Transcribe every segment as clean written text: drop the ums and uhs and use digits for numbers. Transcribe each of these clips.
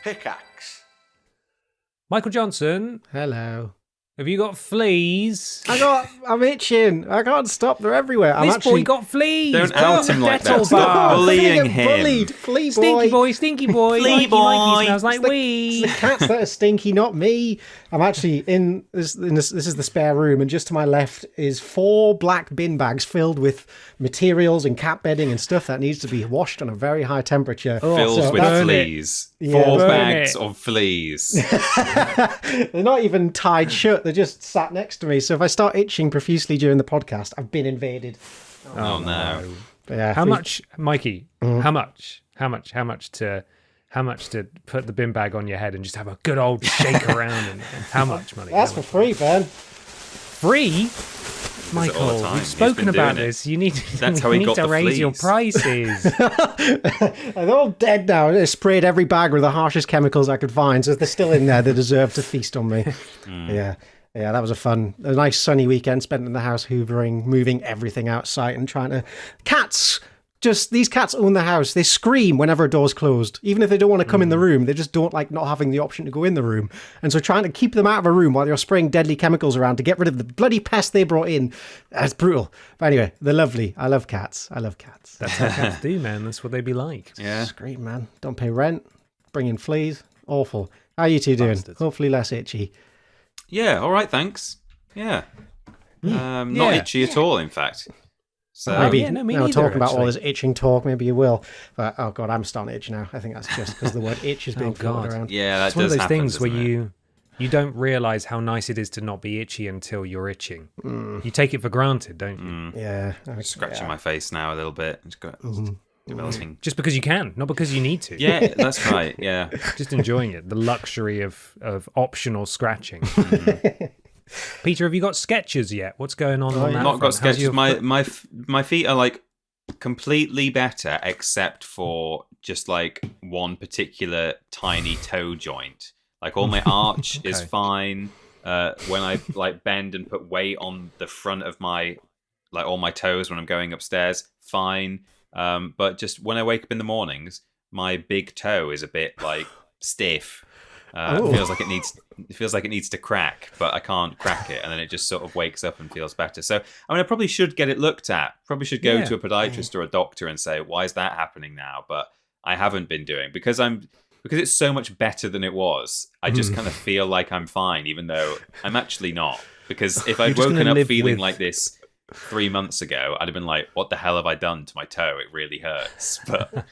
Pickaxe. Michael Johnson, Hello. have you got fleas? I'm itching. I can't stop. They're everywhere. This boy got fleas. Don't out him like that. Dettol Stop bar. bullying him. Bullied. Flea boy. Stinky boy, stinky boy. Flea Mikey boy. smells like It's wee. the cats that are stinky, not me. I'm actually in this. This is the spare room, and just to my left is 4 black bin bags filled with materials and cat bedding and stuff that needs to be washed on a very high temperature. Filled with burn it. fleas. Yeah, 4 burn bags it. of fleas. They're not even tied shut. They're just sat next to me. So if I start itching profusely during the podcast, I've been invaded. Oh no. But yeah, How flea- much, Mikey? How much to put the bin bag on your head and just have a good old shake around? And how much money? That's How for much? free, Ben. Free? all the Michael, time. we've He's spoken been about doing it. this. You need, That's how you he need got to the raise your fleas. prices. They're all dead now. I sprayed every bag with the harshest chemicals I could find. So if they're still in there, they deserve to feast on me. Yeah, that was a nice sunny weekend spent in the house, hoovering, moving everything outside and trying to... These cats own the house. They scream whenever a door's closed. Even if they don't want to come in the room, they just don't like not having the option to go in the room. And so trying to keep them out of a room while you're spraying deadly chemicals around to get rid of the bloody pest they brought in, that's brutal. But anyway, they're lovely. I love cats. That's how cats do, man. That's what they be like. Yeah. Scream, man. Don't pay rent. Bring in fleas. Awful. How are you two doing? Bastards. Hopefully less itchy. Yeah, all right, thanks. Yeah. Not Yeah. itchy at all, in fact. So Maybe yeah, no, me now neither, talking about all actually. this itching talk, maybe you will. But oh god, I'm starting to itch now. I think that's just because the word itch is being floated God. around. yeah, that It's one of does those happen, things where doesn't it? you don't realize how nice it is to not be itchy until you're itching. You take it for granted, don't you? Yeah, Scratching my face now a little bit. It's got developing. Just because you can, not because you need to. Yeah, that's right. Yeah. Just enjoying it. The luxury of optional scratching. Peter, have you got sketches yet? What's going on that Not got front? How's sketches. your foot? My feet are like completely better, except for just like one particular tiny toe joint. Like all my arch is Okay. fine. When I like bend and put weight on the front of my like all my toes when I'm going upstairs, fine. But just when I wake up in the mornings, my big toe is a bit like stiff. It feels like it needs to crack, but I can't crack it, and then it just sort of wakes up and feels better. So I mean, I probably should get it looked at. Probably should go to a podiatrist or a doctor and say, why is that happening now? But I haven't been doing because it's so much better than it was. I just kind of feel like I'm fine, even though I'm actually not. Because if I'd just woken gonna up live feeling with- like this 3 months ago, I'd have been like, what the hell have I done to my toe? It really hurts. But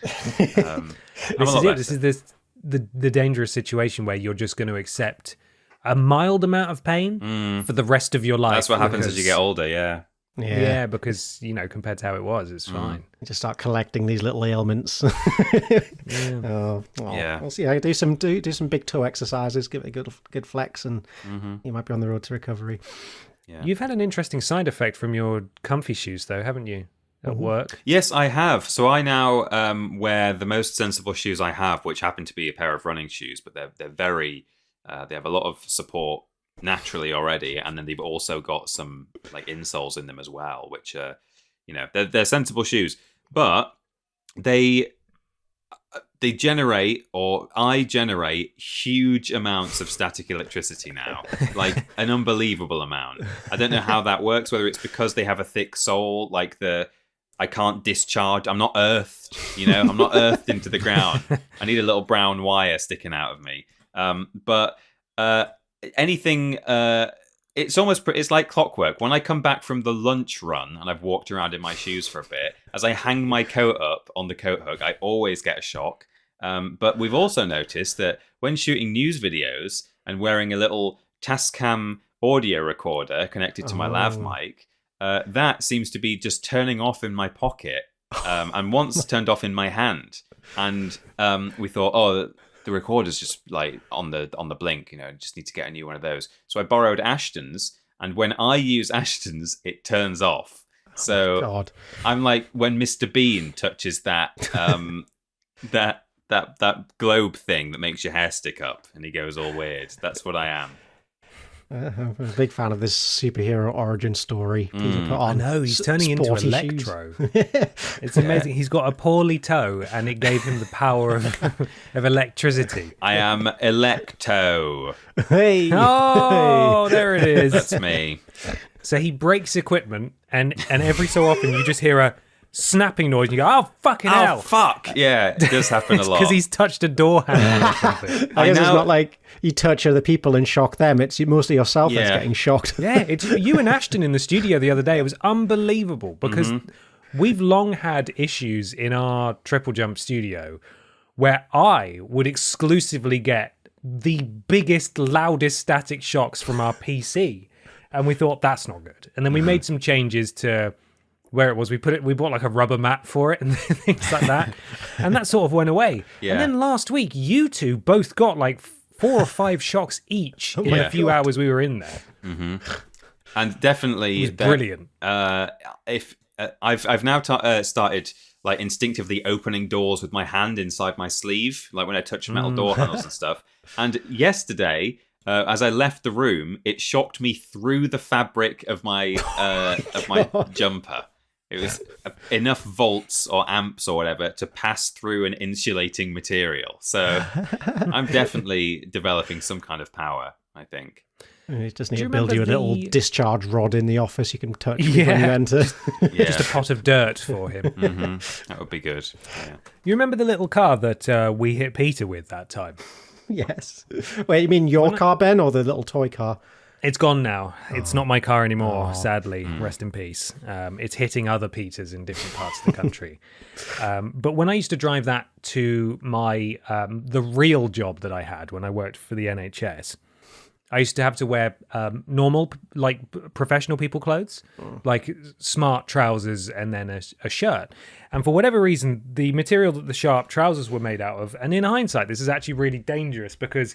I'm a lot better. This is the dangerous situation where you're just going to accept a mild amount of pain for the rest of your life. That's what happens as you because- get older, yeah. Yeah, because, compared to how it was, it's fine. You just start collecting these little ailments. Yeah. We'll see. I do some big toe exercises, give it a good flex, and you might be on the road to recovery. Yeah. You've had an interesting side effect from your comfy shoes, though, haven't you? At work. Yes, I have. So I now wear the most sensible shoes I have, which happen to be a pair of running shoes, but they're very, they have a lot of support naturally already, and then they've also got some like insoles in them as well, which are, they're sensible shoes, but I generate huge amounts of static electricity now, like an unbelievable amount. I don't know how that works, whether it's because they have a thick sole, like I can't discharge. I'm not earthed, I'm not earthed into the ground. I need a little brown wire sticking out of me. But anything, it's like clockwork. When I come back from the lunch run and I've walked around in my shoes for a bit, as I hang my coat up on the coat hook, I always get a shock. But we've also noticed that when shooting news videos and wearing a little Tascam audio recorder connected to my lav mic, that seems to be just turning off in my pocket, and once turned off in my hand. And we thought, the recorder's just like on the blink, just need to get a new one of those. So I borrowed Ashton's, and when I use Ashton's, it turns off. So God. I'm like when Mr. Bean touches that that globe thing that makes your hair stick up, and he goes all weird. That's what I am. I'm a big fan of this superhero origin story. Peter put on I know, he's turning into sporty Electro. It's amazing. He's got a poorly toe, and it gave him the power of electricity. I am Electo. shoes. Hey! Oh, there it is. That's me. So he breaks equipment, and every so often you just hear a snapping noise, and you go, "Oh, fucking hell!" Oh, fuck. Yeah, it does happen a lot. Because he's touched a door handle or something. I guess know- it's not like you touch other people and shock them. It's mostly yourself that's Yeah. getting shocked. Yeah, it's you and Ashton in the studio the other day. It was unbelievable because we've long had issues in our triple jump studio where I would exclusively get the biggest, loudest static shocks from our PC, and we thought that's not good. And then we made some changes to where it was. We bought like a rubber mat for it and things like that, and that sort of went away. Yeah. And then last week, you two both got like 4 or 5 shocks each in my a few hours we were in there. And definitely, Brilliant. If I've now started like instinctively opening doors with my hand inside my sleeve, like when I touch metal door handles and stuff. And yesterday, as I left the room, it shocked me through the fabric of my jumper. It was enough volts or amps or whatever to pass through an insulating material. So I'm definitely developing some kind of power, I think. You just need Do to you build you a remember little the- discharge rod in the office you can touch when you Yeah. enter. Yeah, Just a pot of dirt for him. that would be good. Yeah. You remember the little car that we hit Peter with that time? Yes. Wait, you mean your car, Ben, or the little toy car? It's gone now. It's not my car anymore, sadly. Rest in peace. It's hitting other Peters in different parts of the country. But when I used to drive that to my the real job that I had when I worked for the NHS, I used to have to wear normal, like professional people clothes, like smart trousers and then a shirt. And for whatever reason, the material that the sharp trousers were made out of, and in hindsight, this is actually really dangerous because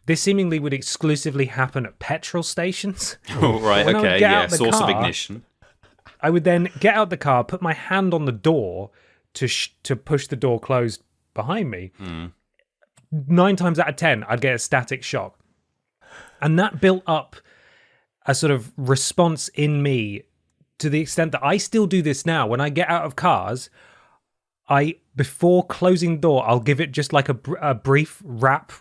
this seemingly would exclusively happen at petrol stations. Oh, right, When I would okay, get yeah. out the Source of car- ignition. I would then get out the car, put my hand on the door to push the door closed behind me. 9 times out of 10, I'd get a static shock. And that built up a sort of response in me to the extent that I still do this now. When I get out of cars, before closing the door, I'll give it just like a brief rap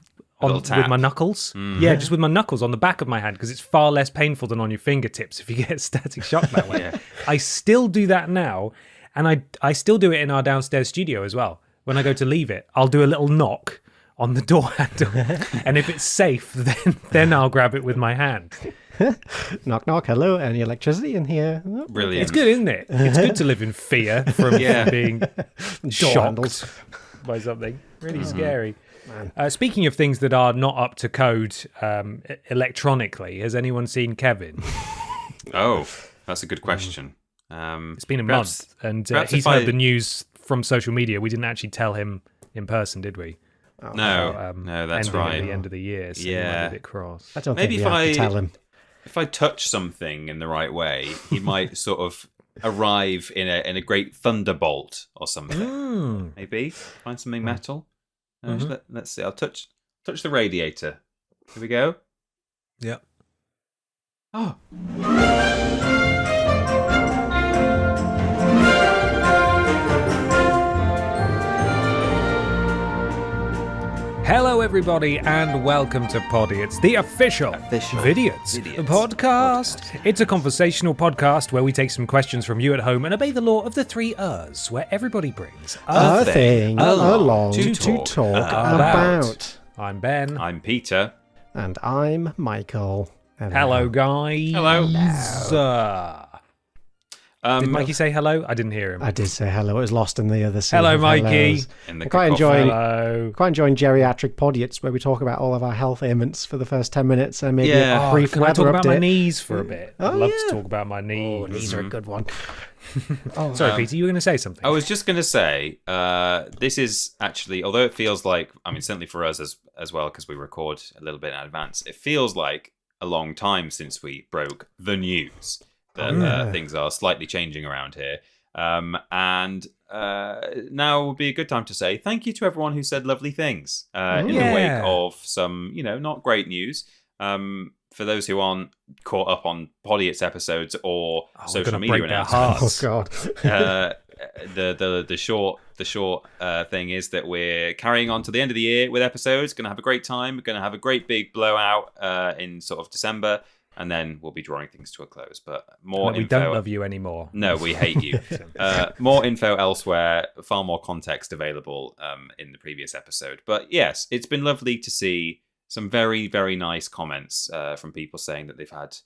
little with tap. my knuckles. Yeah, just with my knuckles on the back of my hand because it's far less painful than on your fingertips if you get a static shock that way. Yeah. I still do that now, and I still do it in our downstairs studio as well. When I go to leave it, I'll do a little knock on the door handle, and if it's safe, then I'll grab it with my hand. Knock, knock. Hello, any electricity in here? Oh, Brilliant. It's good, isn't it? It's good to live in fear from being door shocked handles. by something. Really scary. Speaking of things that are not up to code electronically, has anyone seen Kevin? Oh, that's a good question. It's been a Perhaps- month, and perhaps he's if heard I- the news from social media. We didn't actually tell him in person, did we? No, no, that's ending right. At the end of the year, so Yeah. he might be a bit cross. I don't Maybe think if we have to I- tell him. If I touch something in the right way, he might sort of arrive in a great thunderbolt or something. Maybe find something metal. Let's see. I'll touch the radiator. Here we go. Yeah. Oh, Hello, everybody, and welcome to Podiots, the official Vidiots podcast. It's a conversational podcast where we take some questions from you at home and obey the law of the 3 R's, where everybody brings A thing along to to talk talk about. about. I'm Ben. I'm Peter. And I'm Michael. Hello, guys. Hello. Did Mikey say hello? I didn't hear him. I did say hello. It was lost in the other sea. Hello, of Mikey. hellos. In the I'm quite cacophony. enjoying Hello. geriatric podiots where we talk about all of our health ailments for the first 10 minutes and maybe Yeah. a brief Can I weather talk about my update. knees for a bit? I'd love yeah. to talk about my knees. Oh, knees are a good one. Sorry, Peter, you were going to say something. I was just going to say, this is actually, although it feels like, I mean, certainly for us as well, because we record a little bit in advance, it feels like a long time since we broke the news that things are slightly changing around here. And now would be a good time to say thank you to everyone who said lovely things in the wake of some, not great news. for those who aren't caught up on Podiots episodes or social media announcements, Oh God. the short thing is that we're carrying on to the end of the year with episodes. Going to have a great time. We're going to have a great big blowout in sort of December, and then we'll be drawing things to a close. But more we info. don't love you anymore. No, we hate you. More info elsewhere. Far more context available in the previous episode. But yes, it's been lovely to see some very, very nice comments from people saying that they've had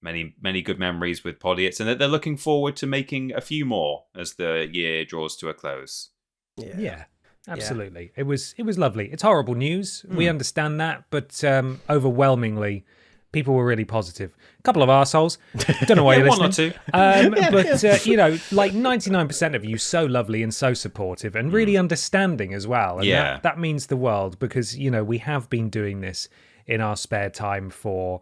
many good memories with Podiots, and that they're looking forward to making a few more as the year draws to a close. Yeah, absolutely. It was lovely. It's horrible news. We understand that, but overwhelmingly, people were really positive. A couple of arseholes. Don't know why you're listening. One or two. But, like 99% of you so lovely and so supportive and really understanding as well. And that means the world because, we have been doing this in our spare time for,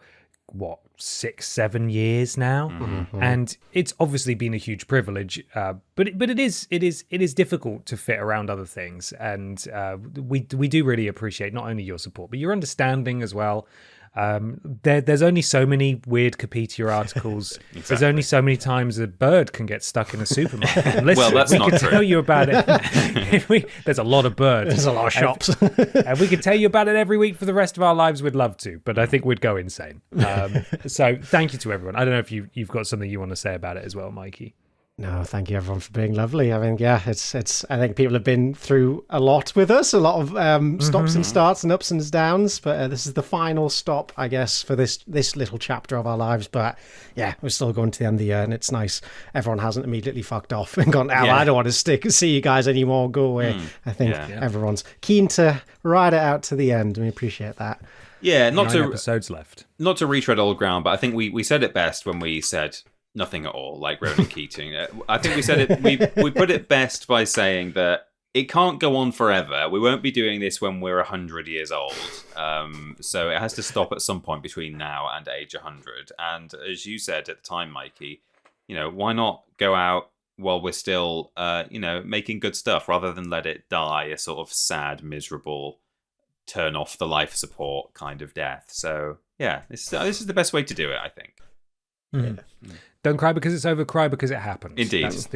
6-7 years now, and it's obviously been a huge privilege, but it is difficult to fit around other things, and we do really appreciate not only your support but your understanding as well. There's only so many weird Capetia articles. Exactly. There's only so many times a bird can get stuck in a supermarket. And listen, Well, that's we not can true. tell you about it. There's a lot of birds. There's a lot of shops. And we could tell you about it every week for the rest of our lives. We'd love to, but I think we'd go insane. So thank you to everyone. I don't know if you've got something you want to say about it as well, Mikey. No, thank you everyone for being lovely. I mean, it's. I think people have been through a lot with us, a lot of stops and starts and ups and downs. But this is the final stop, I guess, for this little chapter of our lives. But yeah, we're still going to the end of the year, and it's nice. Everyone hasn't immediately fucked off and gone, I don't want to see you guys anymore. Go away. I think everyone's keen to ride it out to the end, and we appreciate that. Yeah, 9 episodes left. Not to retread old ground, but I think we said it best when we said nothing at all, like Ronan Keating. I think we said it. We put it best by saying that it can't go on forever. We won't be doing this when we're 100 years old. So it has to stop at some point between now and age 100. And as you said at the time, Mikey, why not go out while we're still, making good stuff rather than let it die a sort of sad, miserable, turn off the life support kind of death. So yeah, this is the best way to do it, I think. Don't cry because it's over, cry because it happened. Indeed. That's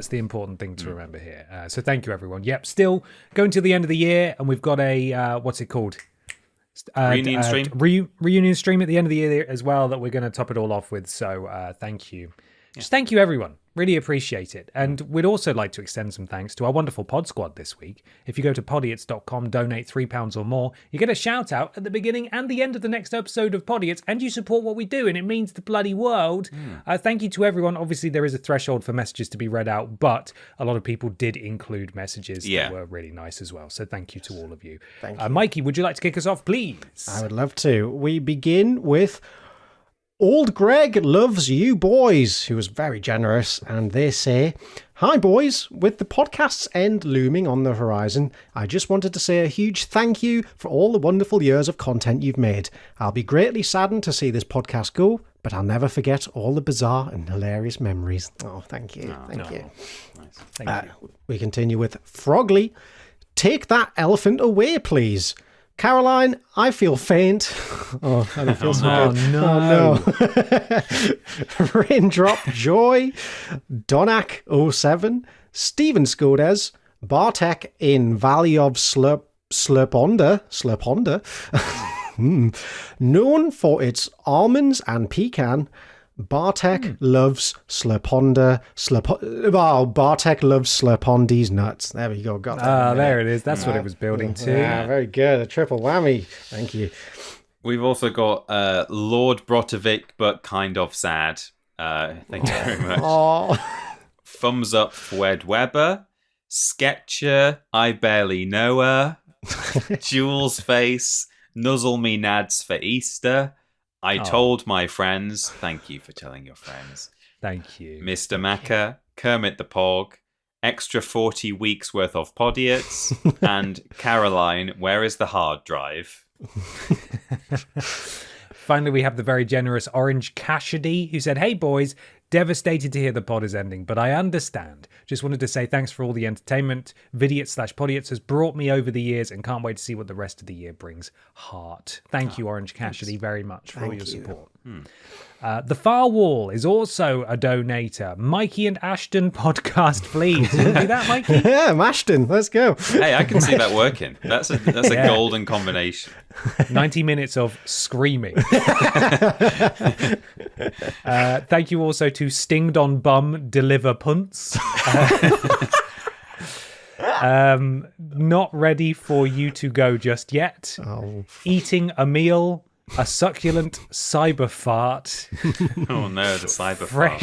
the important thing to remember here. So thank you, everyone. Yep, still going to the end of the year, and we've got a, what's it called? Reunion stream? Reunion stream at the end of the year as well that we're going to top it all off with. So thank you. Just thank you, everyone. Really appreciate it. And we'd also like to extend some thanks to our wonderful pod squad this week. If you go to podiots.com, donate £3 or more, you get a shout out at the beginning and the end of the next episode of Podiots, and you support what we do, and it means the bloody world. Thank you to everyone. Obviously, there is a threshold for messages to be read out, but a lot of people did include messages that were really nice as well. So thank you to all of you. Thank you. Mikey, would you like to kick us off, please? I would love to. We begin with Old Greg loves you boys, who was very generous, and they say, "Hi boys, with the podcast's end looming on the horizon, I just wanted to say a huge thank you for all the wonderful years of content you've made. I'll be greatly saddened to see this podcast go, but I'll never forget all the bizarre and hilarious memories." Oh, thank you. Thank you. Nice. Thank you. We continue with Frogley. "Take that elephant away, please. Caroline, I feel faint." Oh, I don't feel so good. No. Oh, no. Raindrop Joy, Donak07, Stephen Skodes, Bartek in Valley of Slurponda, known for its almonds and pecan. Bartek loves Slurponda. Bartek loves Slurpondi's nuts. There we go. Got that. There it is. That's what it was building to. Yeah, very good. A triple whammy. Thank you. We've also got Lord Brotovic, but kind of sad. Thank you very much. Thumbs up for Wed Weber. Sketcher, I barely know her. Jules Face, Nuzzle Me Nads for Easter. I told my friends. Thank you for telling your friends. Thank you. Mr. Macca, Kermit the Pog, extra 40 weeks worth of Podiots, and Caroline, where is the hard drive? Finally, we have the very generous Orange Cassidy, who said, "Hey boys, devastated to hear the pod is ending, but I understand. Just wanted to say thanks for all the entertainment. Vidiots/Podiots has brought me over the years and can't wait to see what the rest of the year brings. Heart. Thank you, Orange Cassidy, very much for all your support. The Far Wall is also a donator. Mikey and Ashton podcast, please. You do that, Mikey? Yeah, Ashton, let's go. Hey, I can see that working. That's a golden combination. 90 minutes of screaming. Thank you also to Stinged on Bum Deliver Punts. Not ready for you to go just yet. Eating a meal. A succulent cyber fart. Oh no, the cyber fart.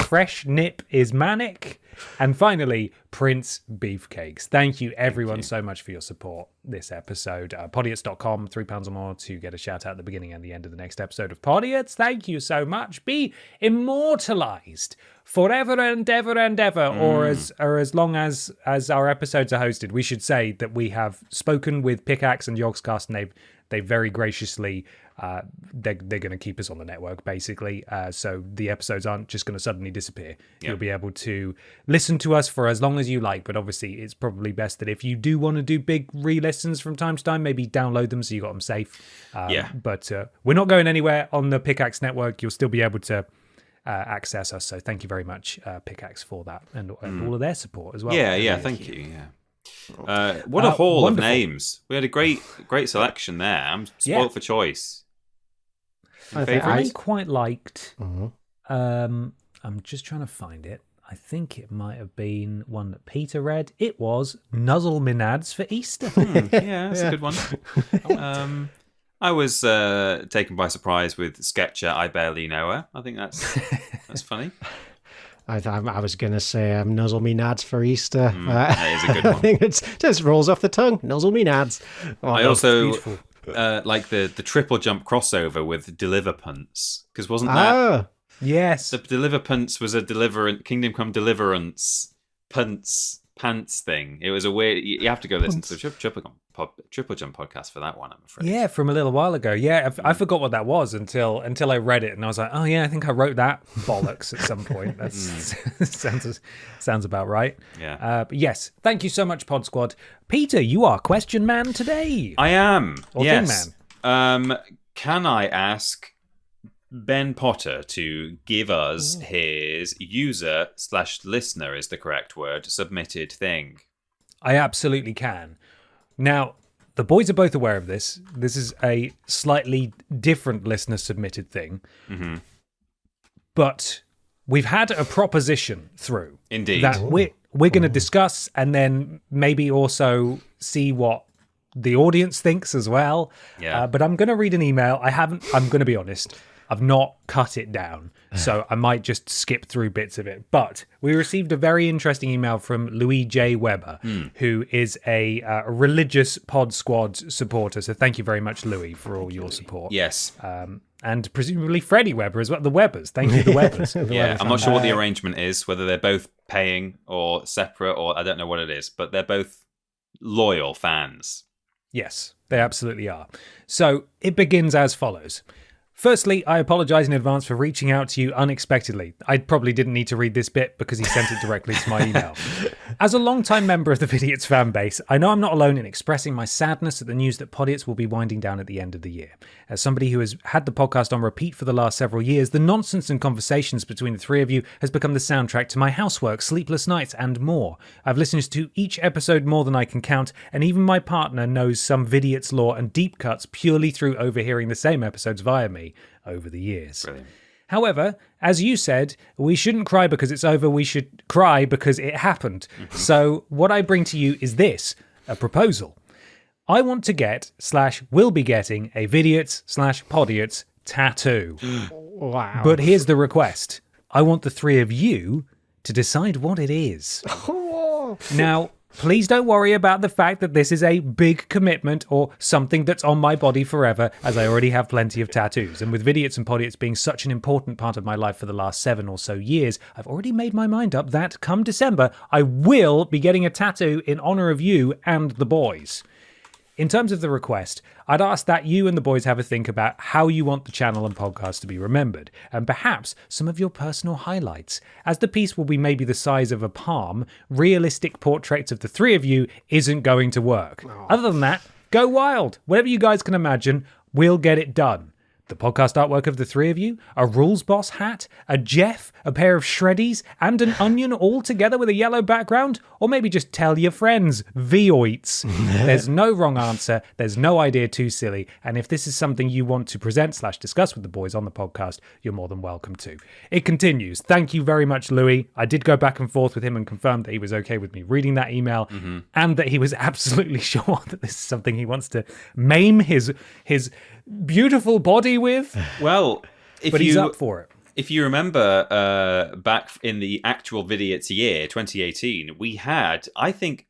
Fresh nip is manic. And finally, Prince Beefcakes. Thank you, everyone, so much for your support this episode. Podiots.com, £3 or more to get a shout out at the beginning and the end of the next episode of Podiots. Thank you so much. Be immortalized forever and ever and ever, or as long as our episodes are hosted. We should say that we have spoken with Pickaxe and Yogscast, and they very graciously, they're going to keep us on the network, basically. So the episodes aren't just going to suddenly disappear. Yep. You'll be able to listen to us for as long as you like. But obviously, it's probably best that if you do want to do big re-listens from time to time, maybe download them so you got them safe. But we're not going anywhere on the Pickaxe network. You'll still be able to access us. So thank you very much, Pickaxe, for that and all of their support as well. Thank you. What a haul of names. We had a great selection there. I'm spoilt for choice. I quite liked. I'm just trying to find it. I think it might have been one that Peter read. It was Nuzzle Me Nads for Easter. That's a good one. I was taken by surprise with Sketcher I Barely Know Her. I think that's funny. I was going to say Nuzzle Me Nads for Easter. That is a good one. I think it just rolls off the tongue. Nuzzle Me Nads. I also like the triple jump crossover with Deliver Punts. Because wasn't that... Yes. The Deliver Punts was a Kingdom Come Deliverance pants thing. It was a weird... You have to go listen to the Triple Jump podcast for that one, I'm afraid. Yeah, from a little while ago. Yeah, I forgot what that was until I read it, and I was like, oh yeah, I think I wrote that bollocks at some point. That sounds about right. Yeah. But yes, thank you so much, Pod Squad. Peter, you are question man today. I am. Or yes. Thing man. Can I ask Ben Potter to give us his user/listener is the correct word, submitted thing? I absolutely can. Now, the boys are both aware of this. This is a slightly different listener-submitted thing. Mm-hmm. But we've had a proposition through. Indeed. That we're going to discuss and then maybe also see what the audience thinks as well. Yeah. But I'm going to read an email. I'm going to be honest. I've not cut it down, so I might just skip through bits of it. But we received a very interesting email from Louis J. Weber, who is a religious Pod Squad supporter. So thank you very much, Louis, for all your support. Yes. And presumably Freddie Weber as well. The Webers. Thank you, the Webers. I'm not sure what the arrangement is, whether they're both paying or separate, or I don't know what it is, but they're both loyal fans. Yes, they absolutely are. So it begins as follows. Firstly, I apologise in advance for reaching out to you unexpectedly. I probably didn't need to read this bit because he sent it directly to my email. As a long-time member of the Vidiots fan base, I know I'm not alone in expressing my sadness at the news that Podiots will be winding down at the end of the year. As somebody who has had the podcast on repeat for the last several years, the nonsense and conversations between the three of you has become the soundtrack to my housework, sleepless nights, and more. I've listened to each episode more than I can count, and even my partner knows some Vidiots lore and deep cuts purely through overhearing the same episodes via me over the years. Brilliant. However, as you said, we shouldn't cry because it's over, we should cry because it happened. Mm-hmm. So what I bring to you is this, a proposal. I want to get / will be getting a Vidiots / Podiots tattoo. Wow. But here's the request. I want the three of you to decide what it is. Now, please don't worry about the fact that this is a big commitment or something that's on my body forever, as I already have plenty of tattoos. And with Vidiots and Podiots being such an important part of my life for the last 7 or so years, I've already made my mind up that come December, I will be getting a tattoo in honor of you and the boys. in terms of the request, I'd ask that you and the boys have a think about how you want the channel and podcast to be remembered, and perhaps some of your personal highlights. As the piece will be maybe the size of a palm, realistic portraits of the three of you isn't going to work. Other than that, go wild. Whatever you guys can imagine, we'll get it done. The podcast artwork of the three of you, a Rules Boss hat, a Jeff, a pair of shreddies, and an onion all together with a yellow background? Or maybe just tell your friends, Vidiots. There's no wrong answer, there's no idea too silly, and if this is something you want to present/discuss with the boys on the podcast, you're more than welcome to. It continues. Thank you very much, Louis. I did go back and forth with him and confirmed that he was okay with me reading that email, and that he was absolutely sure that this is something he wants to maim his beautiful body with. Well, but he's up for it. If you remember back in the actual Vidiots year, 2018, we had, I think,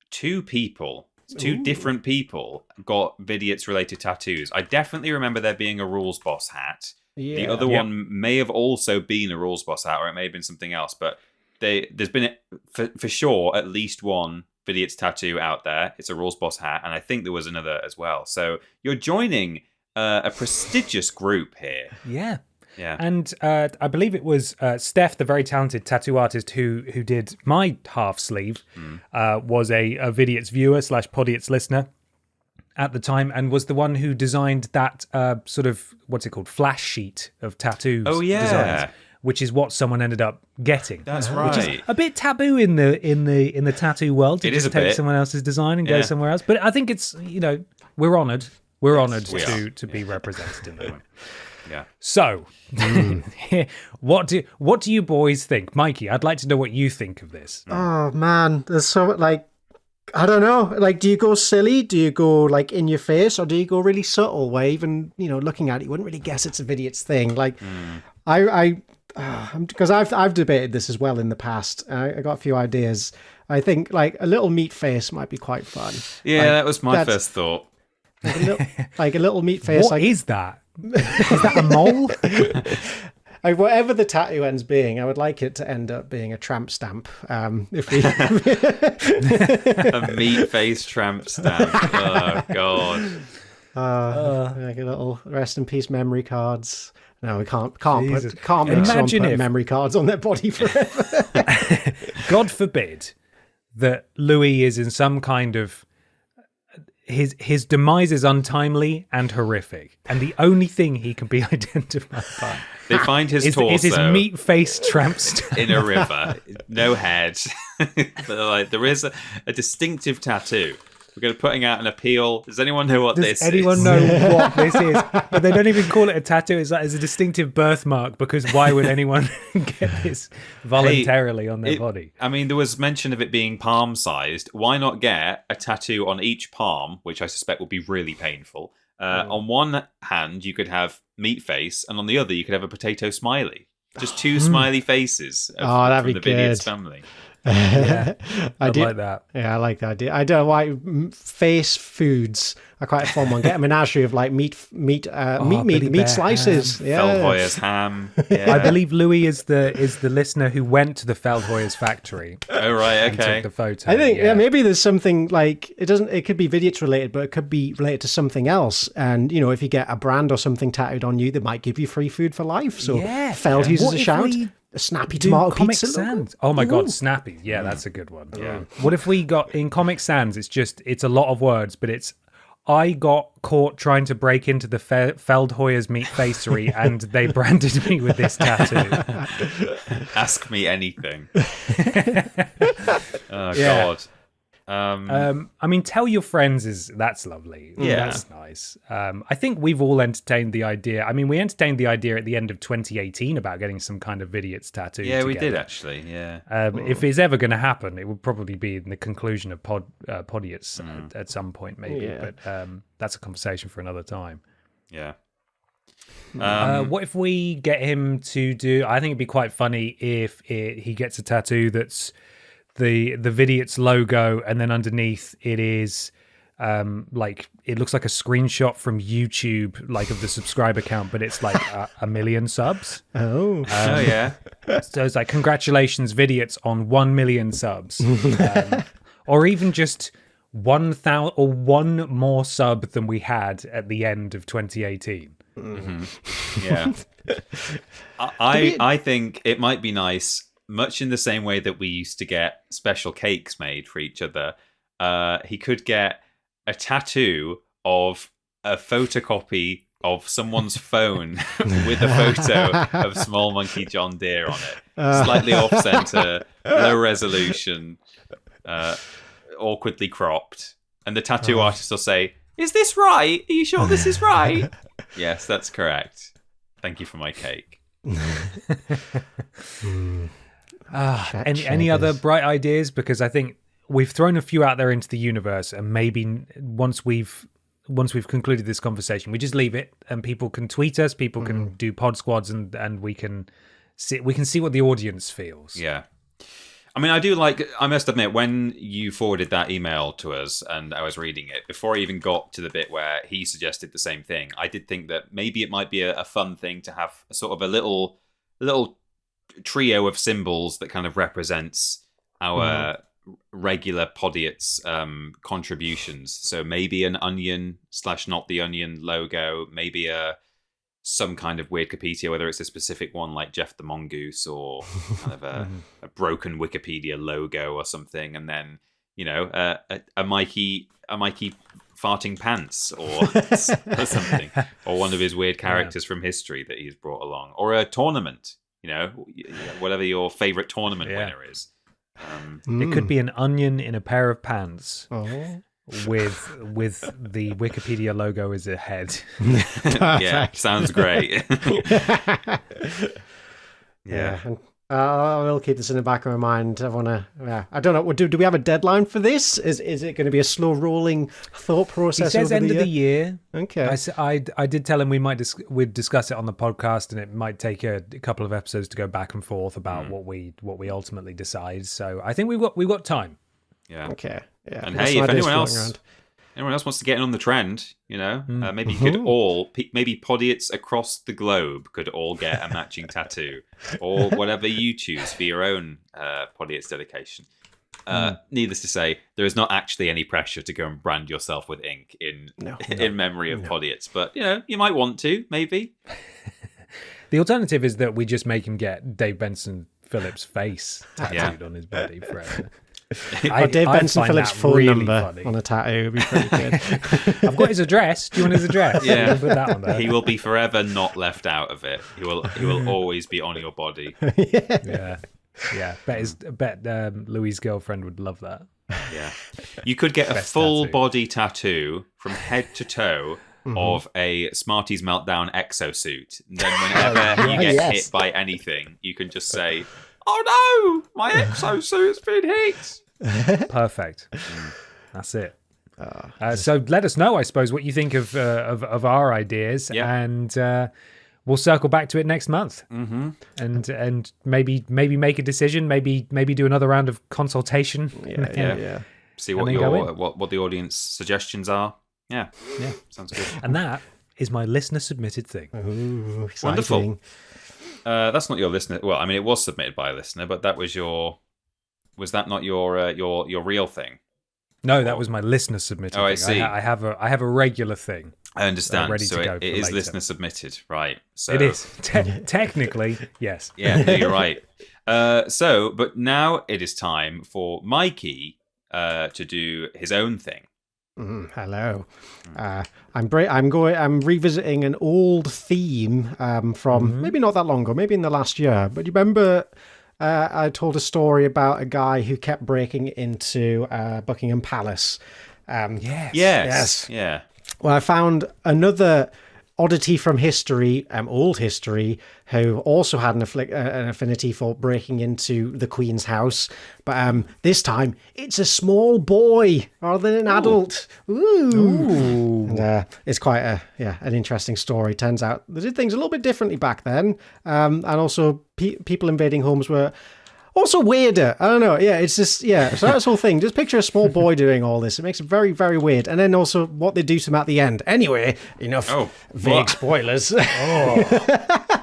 two different people got Vidiots related tattoos. I definitely remember there being a Rules Boss hat. Yeah. The other one may have also been a Rules Boss hat, or it may have been something else, but there's been, for sure, at least one Vidiots tattoo out there. It's a Rules Boss hat, and I think there was another as well. So you're joining a prestigious group here. Yeah. Yeah. And I believe it was Steph, the very talented tattoo artist who did my half sleeve, was a Vidiots viewer / Podiots listener at the time, and was the one who designed that sort of, what's it called, flash sheet of tattoos. Oh, yeah. Designs, which is what someone ended up getting. That's right. Which is a bit taboo in the tattoo world to just take someone else's design and go somewhere else. But I think it's, we're honoured. We're honoured to be represented in that way. Yeah. So, what do you boys think? Mikey, I'd like to know what you think of this. Oh, man. There's so, I don't know. Do you go silly? Do you go, in your face? Or do you go really subtle where even, looking at it, you wouldn't really guess it's a Vidiots thing? Because I've debated this as well in the past. I got a few ideas. I think, a little meat face might be quite fun. Yeah, that was my first thought. A little meat face. What is that? Is that a mole? Whatever the tattoo ends being, I would like it to end up being a tramp stamp. If we a meat face tramp stamp. Oh God. A little rest in peace memory cards. No, we can't make someone put memory cards on their body forever. God forbid that Louis is in some kind of his demise is untimely and horrific, and the only thing he can be identified by they find his torso is his meat-faced tramp stamp in a river, no head. But there is a distinctive tattoo. We're going to putting out an appeal. Does anyone know what this is? Does anyone know what this is? But they don't even call it a tattoo. It's a distinctive birthmark, because why would anyone get this voluntarily on their body? I mean, there was mention of it being palm-sized. Why not get a tattoo on each palm, which I suspect will be really painful? On one hand, you could have meat face, and on the other, you could have a potato smiley. Just two smiley faces from the Vidiots family. Yeah, I like that. Yeah, I like the idea. I don't like face foods. I quite a fun one. Get a menagerie of meat slices. Ham, Feldhoyer's ham. Yeah. I believe Louis is the listener who went to the Feldhoyer's factory. Oh right, okay. And took the photo. I think maybe there's something it could be Vidiots related, but it could be related to something else. And if you get a brand or something tattooed on you, they might give you free food for life. So Feld uses a shout. A snappy tomato Comic pizza Sans. Oh my God, snappy. Yeah, that's a good one. Yeah. What if we got in Comic Sans? It's a lot of words, but it's I got caught trying to break into the Feldhoyer's meat facery, and they branded me with this tattoo. Ask me anything. Oh God. I mean, tell your friends that's lovely. Yeah, that's nice. I think we've all entertained the idea. I mean, we entertained the idea at the end of 2018 about getting some kind of Vidiots tattoo. Yeah, together. We did actually. Yeah. If it's ever going to happen, it would probably be in the conclusion of Podiots at some point, maybe. Yeah. But that's a conversation for another time. Yeah. What if we get him to do? I think it'd be quite funny if he gets a tattoo that's the Vidiots logo, and then underneath it is it looks like a screenshot from YouTube, of the subscriber count, but it's a million subs. Yeah. So it's congratulations Vidiots on 1 million subs, or even just 1,000 or one more sub than we had at the end of 2018. Yeah. I think it might be nice, much in the same way that we used to get special cakes made for each other. He could get a tattoo of a photocopy of someone's phone with a photo of Small Monkey John Deere on it. Slightly off-center, low resolution, awkwardly cropped. And the tattoo artist will say, "Is this right? Are you sure this is right?" Yes, that's correct. Thank you for my cake. Any other bright ideas? Because I think we've thrown a few out there into the universe, and maybe once we've concluded this conversation, we just leave it, and people can tweet us, people can do pod squads, and we can see what the audience feels. Yeah. I mean, I must admit, when you forwarded that email to us and I was reading it, before I even got to the bit where he suggested the same thing, I did think that maybe it might be a fun thing to have sort of a little trio of symbols that kind of represents our regular Podiots contributions. So maybe an onion / not the onion logo, maybe some kind of weird Wikipedia, whether it's a specific one like Jeff the Mongoose or kind of a broken Wikipedia logo or something, and then a Mikey farting pants or something, or one of his weird characters from history that he's brought along, or a tournament, whatever your favorite tournament winner is. It could be an onion in a pair of pants. With the Wikipedia logo as a head. Yeah, sounds great. Yeah. I will keep this in the back of my mind. I want to. Yeah, I don't know. Do we have a deadline for this? Is it going to be a slow rolling thought process? He says end of the year. Okay. I did tell him we'd discuss it on the podcast, and it might take a couple of episodes to go back and forth about what we ultimately decide. So I think we've got time. Yeah. Okay. Yeah. And hey, if anyone else wants to get in on the trend, maybe you could maybe Podiots across the globe could all get a matching tattoo, or whatever you choose for your own Podiots dedication. Needless to say, there is not actually any pressure to go and brand yourself with ink in memory of Podiots, but you might want to, maybe. The alternative is that we just make him get Dave Benson Phillips' face tattooed on his body forever. Dave Benson Phillips' phone number on a tattoo would be pretty good. I've got his address. Do you want his address? Yeah, put that on there. He will be forever not left out of it. He will always be on your body. Yeah. Bet Louis' girlfriend would love that. Yeah, you could get a full body tattoo from head to toe of a Smarties Meltdown exosuit. And then whenever you get hit by anything, you can just say, "Oh no, my exosuit's been hit." Perfect. That's it. So let us know, I suppose, what you think of our ideas, and we'll circle back to it next month, and maybe make a decision, maybe do another round of consultation. Yeah. See what what the audience suggestions are. Yeah, sounds good. And that is my listener submitted thing. Ooh, wonderful. That's not your listener. Well, I mean, it was submitted by a listener, but that was your. Was that not your real thing? No, that was my listener submitted. Oh, I thing. see. I have a regular thing. I understand. Ready so to go it is later. listener submitted, right? So it is technically yes. Yeah, no, you're right. But now it is time for Mikey to do his own thing. Hello. I'm revisiting an old theme from maybe not that long ago, maybe in the last year. But you remember I told a story about a guy who kept breaking into Buckingham Palace. Yes. Yeah. Well, I found another oddity from history, old history, who also had an affinity for breaking into the Queen's house. But this time, it's a small boy rather than an adult. Ooh. And, it's quite an interesting story. Turns out they did things a little bit differently back then. And also, people invading homes were also weirder. I don't know. Yeah, it's just, so that's the whole thing. Just picture a small boy doing all this. It makes it very, very weird. And then also what they do to him at the end. Anyway, enough vague spoilers.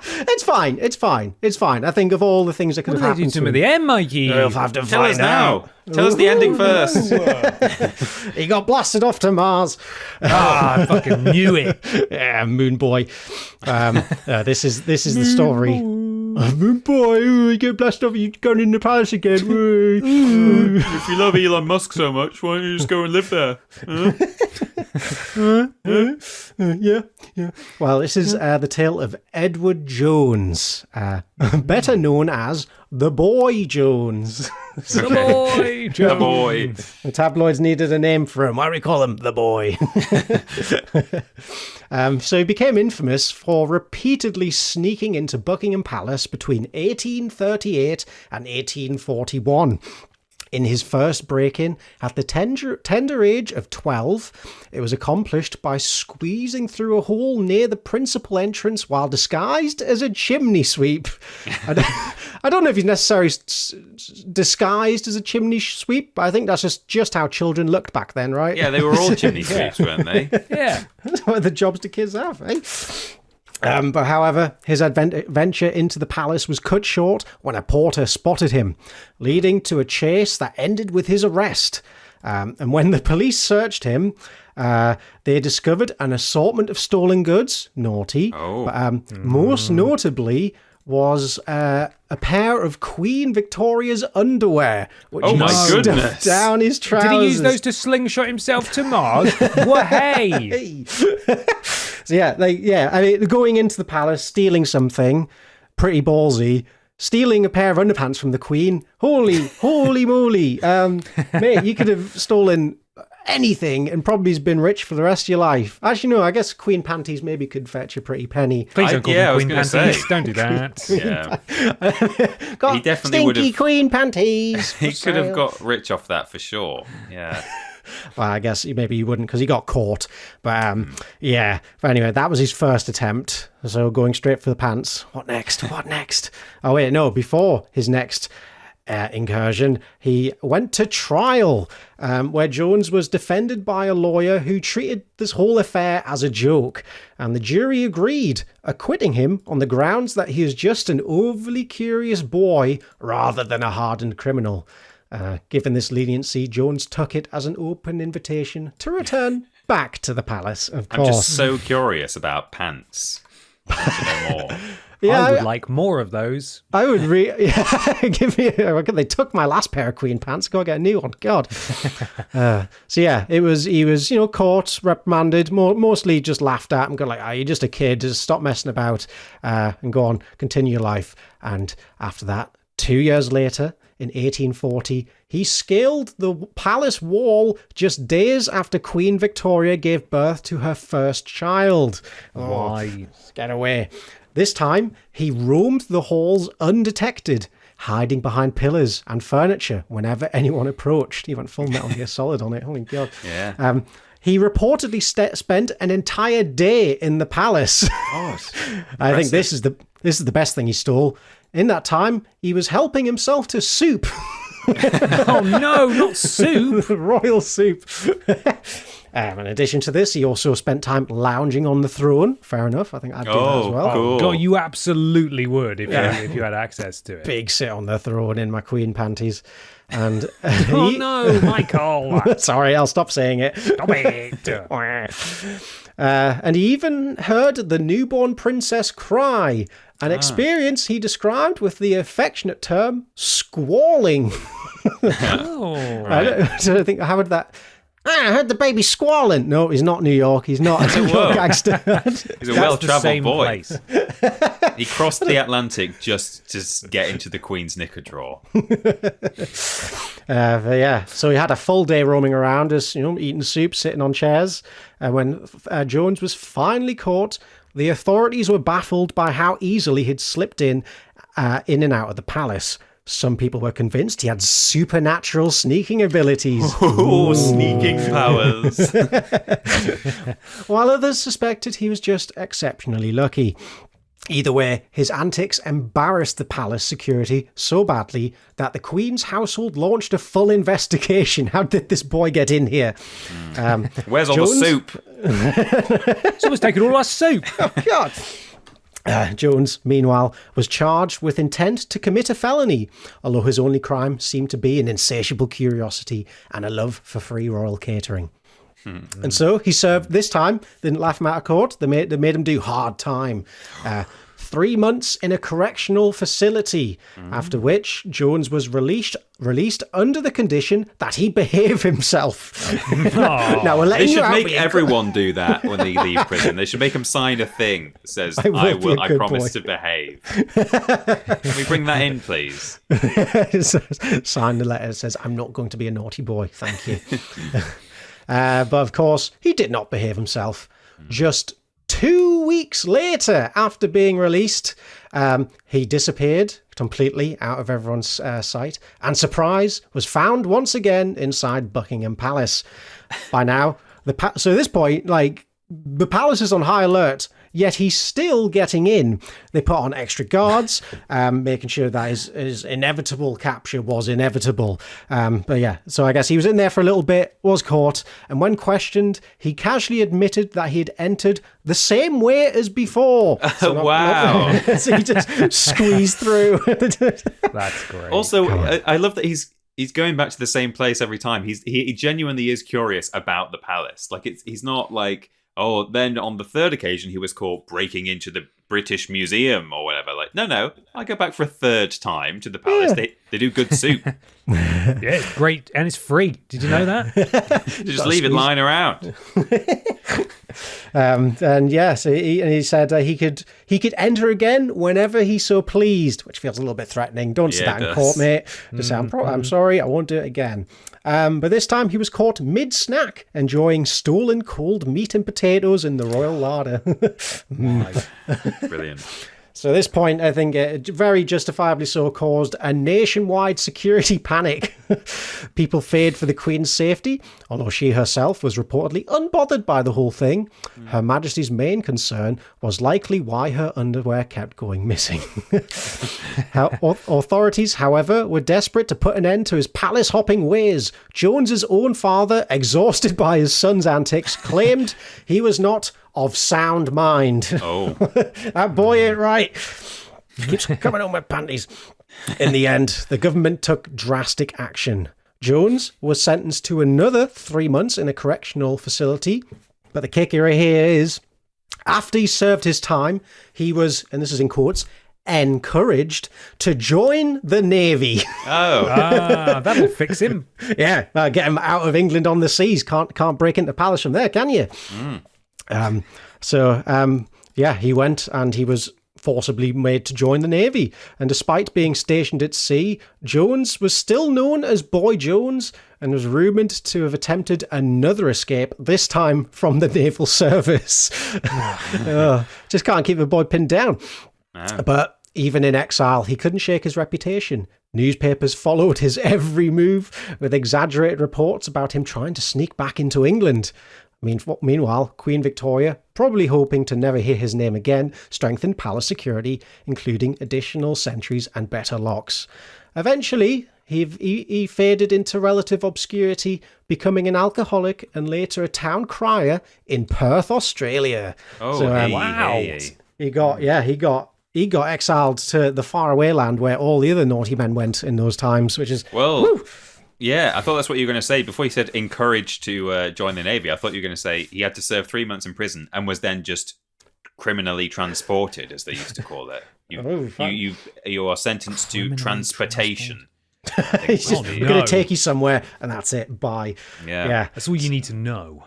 It's fine. It's fine. It's fine. I think of all the things that could have happened to him at the end, Mikey? You'll have to Tell us find now. out. Tell us the ending first. He got blasted off to Mars. I fucking knew it. Yeah, Moon Boy. This is the story. Moon Boy, you get blasted off. You going in the palace again? If you love Elon Musk so much, why don't you just go and live there? Yeah. Well, this is the tale of Edward Jones, better known as the Boy Jones. The boy, Jones. The boy. The tabloids needed a name for him. Why do we call him the Boy? So he became infamous for repeatedly sneaking into Buckingham Palace between 1838 and 1841. In his first break-in, at the tender age of 12, it was accomplished by squeezing through a hole near the principal entrance while disguised as a chimney sweep. I don't know if he's necessarily disguised as a chimney sweep, but I think that's just how children looked back then, right? Yeah, they were all chimney sweeps, weren't they? Yeah. That's what the jobs the kids have, eh? But however, his adventure into the palace was cut short when a porter spotted him, leading to a chase that ended with his arrest. And when the police searched him, they discovered an assortment of stolen goods, naughty, but most notably was a pair of Queen Victoria's underwear, which he stuffed down his trousers. Did he use those to slingshot himself to Mars? Well, hey! So I mean, going into the palace, stealing something, pretty ballsy. Stealing a pair of underpants from the Queen, holy moly! Mate, you could have stolen anything and probably been rich for the rest of your life. Actually, no, I guess Queen Panties maybe could fetch a pretty penny. Please don't call them Queen Panties. Say. Don't do that. Yeah. Got He definitely stinky would have. Queen Panties. He could have got rich off that for sure. Yeah. Well, I guess maybe he wouldn't because he got caught. But yeah. But anyway, that was his first attempt. So going straight for the pants. What next? Oh wait, no. Before his next incursion, he went to trial, where Jones was defended by a lawyer who treated this whole affair as a joke, and the jury agreed, acquitting him on the grounds that he is just an overly curious boy rather than a hardened criminal. Given this leniency, Jones took it as an open invitation to return back to the palace, of course. I'm just so curious about pants. I want to know more. Yeah, I would like more of those. I would give me. They took my last pair of Queen pants. Go get a new one. God. So yeah, he was caught, reprimanded, mostly just laughed at, and got like, you're just a kid. Just stop messing about, and go on, continue your life. And after that, 2 years later, in 1840, he scaled the palace wall just days after Queen Victoria gave birth to her first child. Why? Get away. This time, he roamed the halls undetected, hiding behind pillars and furniture whenever anyone approached. He went full Metal Gear Solid on it. Holy God. Yeah. He reportedly spent an entire day in the palace. I think this is the best thing he stole. In that time, he was helping himself to soup. Oh no, not soup! Royal soup. In addition to this, he also spent time lounging on the throne. Fair enough. I think I'd do that as well. Cool. God, you absolutely would if you had access to it. Big sit on the throne in my Queen panties. And Oh no, Michael! Sorry, I'll stop saying it. Stop it! And he even heard the newborn princess cry, an experience he described with the affectionate term squalling. Oh, I don't think, how would that... I heard the baby squalling. No, he's not New York. He's not a New York gangster. He's a well-travelled boy. Place. He crossed the Atlantic just to get into the Queen's knicker drawer. Yeah, so he had a full day roaming around, just eating soup, sitting on chairs. And when Jones was finally caught, the authorities were baffled by how easily he'd slipped in and out of the palace. Some people were convinced he had supernatural sneaking abilities. Oh, sneaking powers. While others suspected he was just exceptionally lucky. Either way, his antics embarrassed the palace security so badly that the Queen's household launched a full investigation. How did this boy get in here? Where's all the soup? Someone's taken all our soup. Oh, God. Jones, meanwhile, was charged with intent to commit a felony, although his only crime seemed to be an insatiable curiosity and a love for free royal catering. And so he served this time. They didn't laugh him out of court. They made him do hard time. 3 months in a correctional facility, after which Jones was released under the condition that he behave himself. Now we're letting They you should out, make but everyone do that when they leave prison. They should make them sign a thing that says, I promise to behave. Can we bring that in, please? Sign the letter that says, I'm not going to be a naughty boy, thank you. But of course, he did not behave himself. Just 2 weeks later, after being released, he disappeared completely out of everyone's sight, and surprise, was found once again inside Buckingham Palace. By now, so at this point, like, the palace is on high alert, yet he's still getting in. They put on extra guards, making sure that his inevitable capture was inevitable. But yeah, so I guess he was in there for a little bit, was caught, and when questioned, he casually admitted that he had entered the same way as before. So Wow. So he just squeezed through. That's great. Also, I love that he's going back to the same place every time. He genuinely is curious about the palace. Like, he's not like, oh, then on the third occasion he was caught breaking into the British Museum or whatever. Like, no, I go back for a third time to the palace. Yeah. They do good soup. Yeah, it's great, and it's free. Did you know that? Just leave it lying around. And yeah, so he said he could enter again whenever he so pleased, which feels a little bit threatening. Don't say that in court, mate. Just say, I'm sorry, I won't do it again. But this time he was caught mid-snack, enjoying stolen cold meat and potatoes in the royal larder. Brilliant. So at this point, I think it very justifiably so caused a nationwide security panic. People feared for the Queen's safety, although she herself was reportedly unbothered by the whole thing. Her Majesty's main concern was likely why her underwear kept going missing. Authorities, however, were desperate to put an end to his palace-hopping ways. Jones's own father, exhausted by his son's antics, claimed he was not of sound mind. Oh. That boy ain't right. He keeps coming home with panties. In the end, the government took drastic action. Jones was sentenced to another 3 months in a correctional facility. But the kicker here is, after he served his time, he was, and this is in quotes, encouraged to join the Navy. Oh. That'll fix him. Yeah, get him out of England on the seas. Can't break into Palace from there, can you? Yeah, he went and he was forcibly made to join the Navy. And despite being stationed at sea, Jones was still known as Boy Jones and was rumoured to have attempted another escape, this time from the naval service. Just can't keep the boy pinned down. But even in exile, he couldn't shake his reputation. Newspapers followed his every move with exaggerated reports about him trying to sneak back into England. Meanwhile, Queen Victoria, probably hoping to never hear his name again, strengthened palace security, including additional sentries and better locks. Eventually, he faded into relative obscurity, becoming an alcoholic and later a town crier in Perth, Australia. Oh, so, wow. He got exiled to the faraway land where all the other naughty men went in those times, which is... Well... Woo! Yeah, I thought that's what you were going to say. Before you said encouraged to join the Navy, I thought you were going to say he had to serve 3 months in prison and was then just criminally transported, as they used to call it. You are sentenced to transportation. He's just going to take you somewhere, and that's it. Bye. Yeah. That's all you need to know.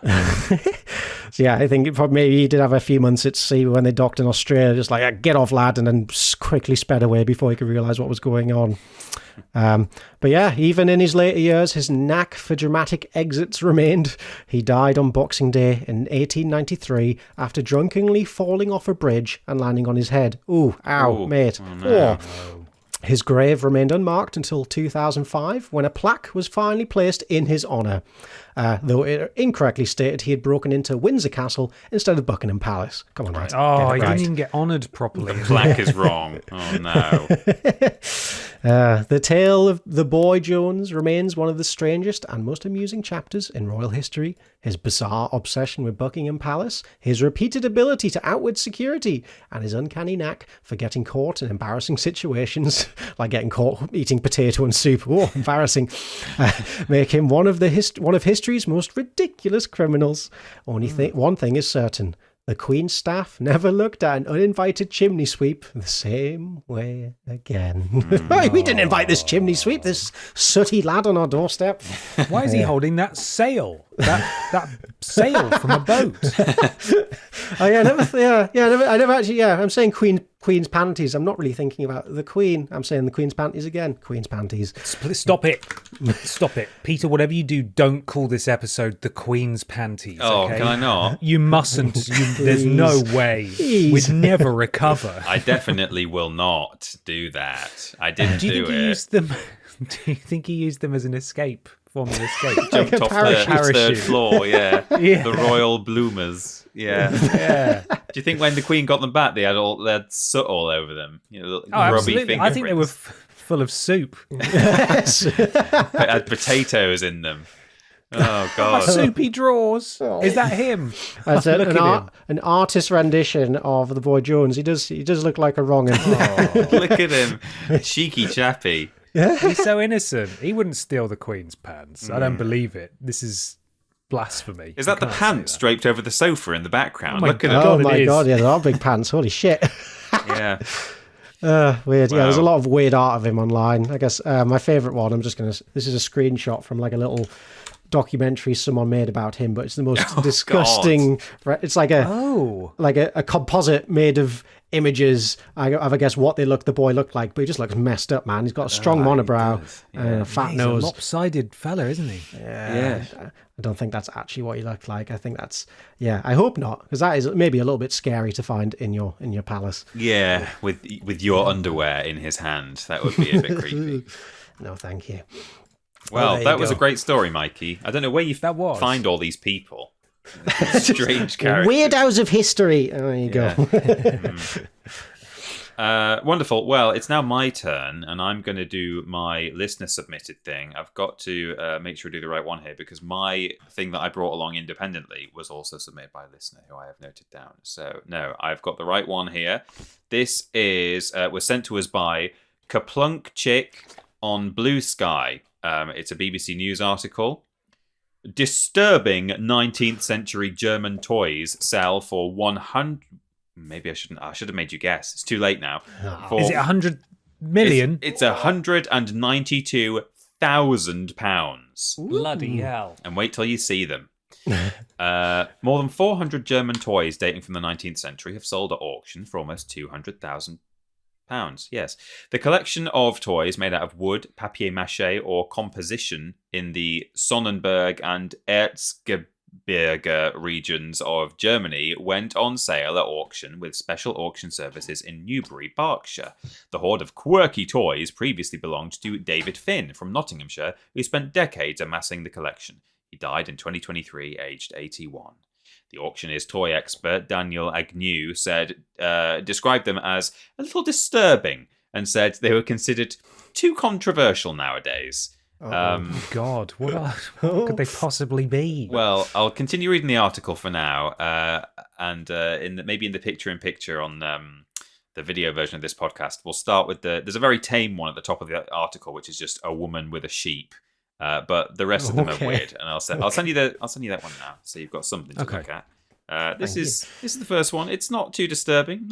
So yeah, I think maybe he did have a few months at sea when they docked in Australia, just like, get off, lad, and then quickly sped away before he could realise what was going on. But yeah, even in his later years, his knack for dramatic exits remained. He died on Boxing Day in 1893 after drunkenly falling off a bridge and landing on his head. Ooh, ow, mate. Oh, no. His grave remained unmarked until 2005, when a plaque was finally placed in his honour, though it incorrectly stated he had broken into Windsor Castle instead of Buckingham Palace. Come on, right. Oh, he right. didn't even get honoured properly. The plaque is wrong. Oh no. The tale of the boy Jones remains one of the strangest and most amusing chapters in royal history. His bizarre obsession with Buckingham Palace, his repeated ability to outwit security, and his uncanny knack for getting caught in embarrassing situations, like getting caught eating potato and soup. Oh, embarrassing. Make him one of history's most ridiculous criminals. One thing is certain. The Queen's staff never looked at an uninvited chimney sweep the same way again. We didn't invite this chimney sweep, this sooty lad on our doorstep. Why is he holding that sail? That sail from a boat? I never actually. Yeah, I'm saying Queen's panties. I'm not really thinking about the Queen. I'm saying the Queen's panties again. Queen's panties. Stop it, Peter. Whatever you do, don't call this episode the Queen's panties. Oh, okay? can I not? You mustn't. There's no way. We'd never recover. I definitely will not do that. I didn't do you do think it. he used them? Do you think he used them as an escape? Form of escape? Jumped Like a off the parachute. third floor, yeah. Yeah. The royal bloomers, yeah. Yeah. Do you think when the Queen got them back, they had soot all over them? You know, Oh, grubby absolutely. I think they were fingerprints. full of soup. Yes. It had potatoes in them. Oh God! Soupy drawers. Is that him? That's Look at him. an artist rendition of the boy Jones. He does look like a wrong. Look at him, cheeky chappy. He's so innocent. He wouldn't steal the Queen's pants. I don't believe it. This is blasphemy. Is that the You can't say pants that. draped over the sofa in the background? Oh my Look at God. him. Oh it my is. god! Yeah, there are big pants. Holy shit! Yeah. Weird. Yeah, there's a Wow. lot of weird art of him online. I guess my favorite one. This is a screenshot from like a little documentary someone made about him, but it's the most disgusting. It's like a composite made of images. I guess what the boy looked like, but he just looks messed up, man. He's got a strong monobrow, and a fat He's nose. a lopsided fella, isn't he? Yeah. I don't think that's actually what he looked like. I think that's I hope not, because that is maybe a little bit scary to find in your palace. Yeah, with your underwear in his hand, that would be a bit creepy. No, thank you. Well, there you that was go. a great story, Mikey. I don't know where you find all these people. Strange characters. Weirdos of history. Oh, there you go. Wonderful. Well, it's now my turn, and I'm going to do my listener submitted thing. I've got to make sure I do the right one here, because my thing that I brought along independently was also submitted by a listener who I have noted down. So, no, I've got the right one here. This was sent to us by Kaplunk Chick on Blue Sky. It's a BBC News article. Disturbing 19th century German toys sell for 100... Maybe I shouldn't. I should have made you guess. It's too late now. Is it 100 million? It's £192,000. Bloody hell. And wait till you see them. More than 400 German toys dating from the 19th century have sold at auction for almost £200,000. Yes. The collection of toys made out of wood, papier-mâché, or composition in the Sonnenberg and Erzgebirge regions of Germany went on sale at auction with special auction services in Newbury, Berkshire. The hoard of quirky toys previously belonged to David Finn from Nottinghamshire, who spent decades amassing the collection. He died in 2023, aged 81. The auctioneer's toy expert, Daniel Agnew, described them as a little disturbing and said they were considered too controversial nowadays. God, what could they possibly be? Well, I'll continue reading the article for now, and maybe in the picture-in-picture on the video version of this podcast, we'll start with there's a very tame one at the top of the article, which is just a woman with a sheep. But the rest of them are weird, and I'll send you that one now, so you've got something to look at. This is the first one. It's not too disturbing.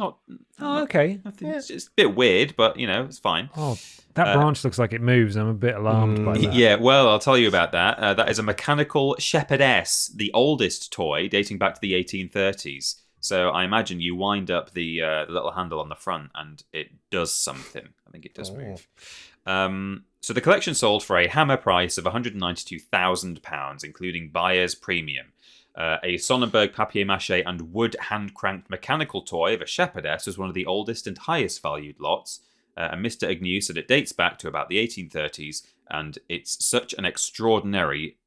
Okay. It's just a bit weird, but it's fine. Oh, that branch looks like it moves. I'm a bit alarmed by that. Yeah, well, I'll tell you about that. That is a mechanical shepherdess, the oldest toy, dating back to the 1830s. So I imagine you wind up the little handle on the front, and it does something. I think it does move. So the collection sold for a hammer price of £192,000, including buyer's premium. A Sonnenberg papier-mâché and wood hand-cranked mechanical toy of a shepherdess was one of the oldest and highest valued lots. And Mr. Agnew said it dates back to about the 1830s, and it's such an extraordinary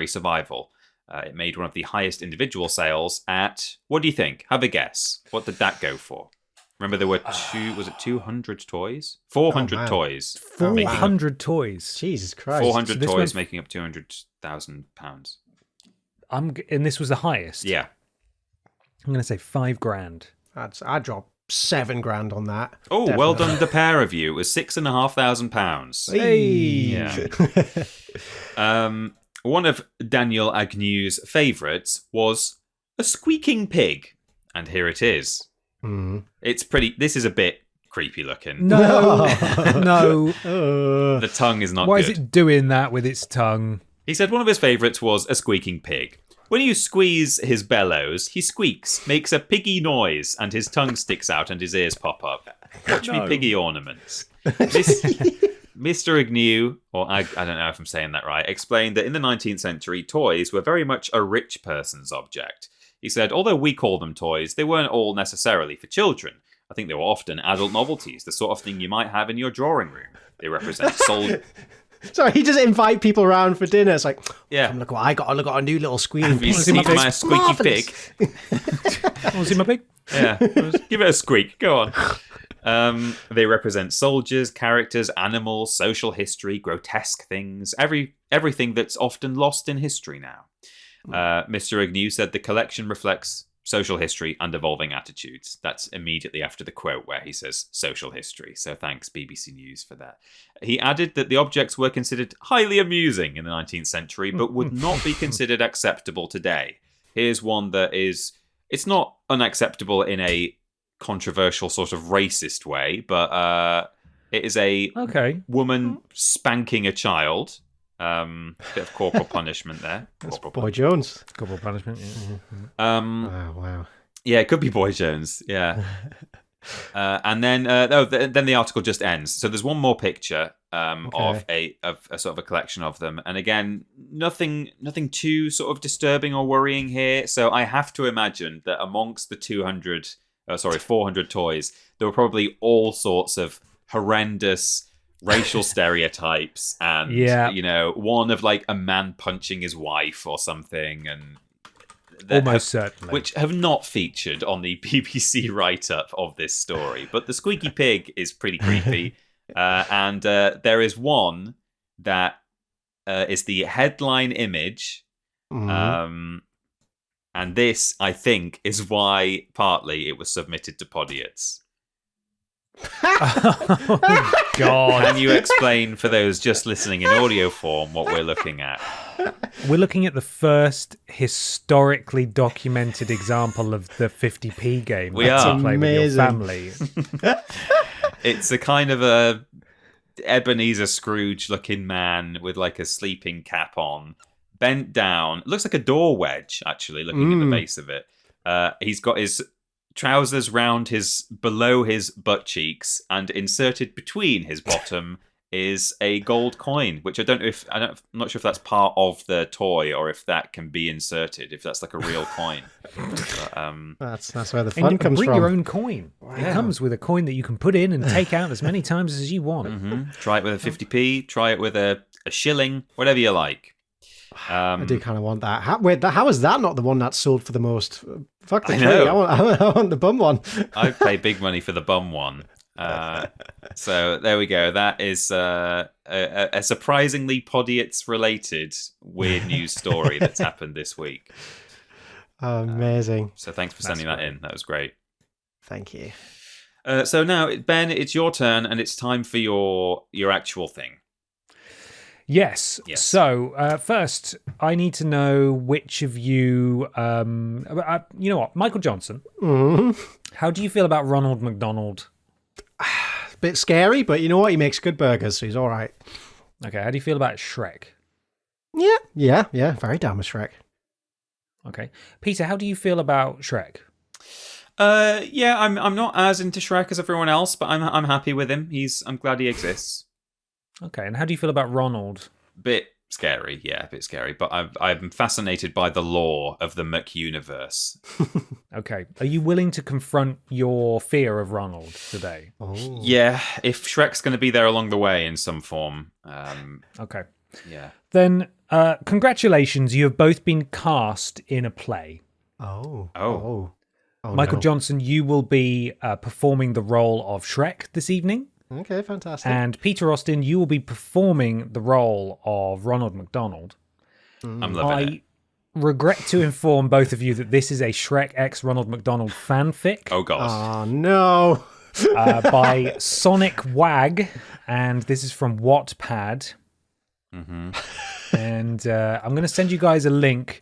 survival. It made one of the highest individual sales at, what do you think? Have a guess. What did that go for? Remember, there were 200 toys? 400 toys. 400 toys. Jesus Christ. 400 toys making up £200,000. And this was the highest? Yeah. I'm going to say $5,000. I'd drop $7,000 on that. Oh, Definitely. well done, the pair of you. It was £6,500. Hey. Yeah. One of Daniel Agnew's favourites was a squeaking pig. And here it is. Mm. It's pretty... This is a bit creepy looking. No. No. The tongue is not Why good. is it doing that with its tongue? He said one of his favourites was a squeaking pig. When you squeeze his bellows, he squeaks, makes a piggy noise, and his tongue sticks out and his ears pop up. Watch me piggy ornaments. Mr. Agnew, or I don't know if I'm saying that right, explained that in the 19th century, toys were very much a rich person's object. He said, although we call them toys, they weren't all necessarily for children. I think they were often adult novelties, the sort of thing you might have in your drawing room. They represent So he just invite people around for dinner. It's like, yeah. Come look what I got. I got a new little squealing Have you pig. seen my squeaky pig? Want to see my pig? Yeah, give it a squeak. Go on. They represent soldiers, characters, animals, social history, grotesque things, everything that's often lost in history now. Mr. Agnew said the collection reflects social history and evolving attitudes. That's immediately after the quote where he says social history. So thanks, BBC News, for that. He added that the objects were considered highly amusing in the 19th century, but would not be considered acceptable today. Here's one that is... It's not unacceptable in a controversial sort of racist way, but it is a woman spanking a child. Bit of corporal punishment there. That's Boy Jones. Corporal punishment, yeah. Wow. Yeah, it could be Boy Jones, yeah. And then then the article just ends. So there's one more picture of a sort of a collection of them, and again, nothing too sort of disturbing or worrying here. So I have to imagine that amongst the 400 toys, there were probably all sorts of horrendous racial stereotypes, and one of like a man punching his wife or something, and certainly, which have not featured on the BBC write-up of this story. But the squeaky pig is pretty creepy, and there is one that is the headline image, and this, I think, is why partly it was submitted to Podiots. Oh, God. Can you explain for those just listening in audio form what we're looking at? We're looking at the first historically documented example of the 50p game. We are. Play with your family. It's a kind of a Ebenezer Scrooge looking man with like a sleeping cap on, bent down. It looks like a door wedge, actually, looking at the base of it. He's got his trousers below his butt cheeks, and inserted between his bottom is a gold coin, which I'm not sure if that's part of the toy or if that can be inserted, if that's like a real coin. But, that's where the fun comes bring from. Your own coin. Wow. It comes with a coin that you can put in and take out as many times as you want. Mm-hmm. Try it with a 50p. Try it with a shilling. Whatever you like. I do kind of want that. How is that not the one that's sold for the most? Fuck the I tree. know. I want the bum one. I'd pay big money for the bum one. So there we go. That is a surprisingly Podiots related weird news story that's happened this week. Amazing. So thanks for sending that in. That was great. Thank you. So now, Ben, it's your turn, and it's time for your actual thing. Yes. So first, I need to know which of you. You know what, Michael Johnson. Mm-hmm. How do you feel about Ronald McDonald? Bit scary, but you know what? He makes good burgers, so he's all right. Okay. How do you feel about Shrek? Yeah. Very down with Shrek. Okay, Peter. How do you feel about Shrek? Yeah, I'm not as into Shrek as everyone else, but I'm happy with him. I'm glad he exists. Okay, and how do you feel about Ronald? Bit Scary, yeah, a bit scary. But I'm fascinated by the lore of the McUniverse. Okay. Are you willing to confront your fear of Ronald today? Oh. Yeah, if Shrek's going to be there along the way in some form. Okay. Yeah. Then, congratulations. You have both been cast in a play. Oh. Michael no. Johnson, you will be performing the role of Shrek this evening. Okay, fantastic. And Peter Austin, you will be performing the role of Ronald McDonald. I'm loving it. I regret to inform both of you that this is a Shrek x Ronald McDonald fanfic. Oh, God. Oh, no. By Sonic Wag, and this is from Wattpad. Mm-hmm. And I'm going to send you guys a link.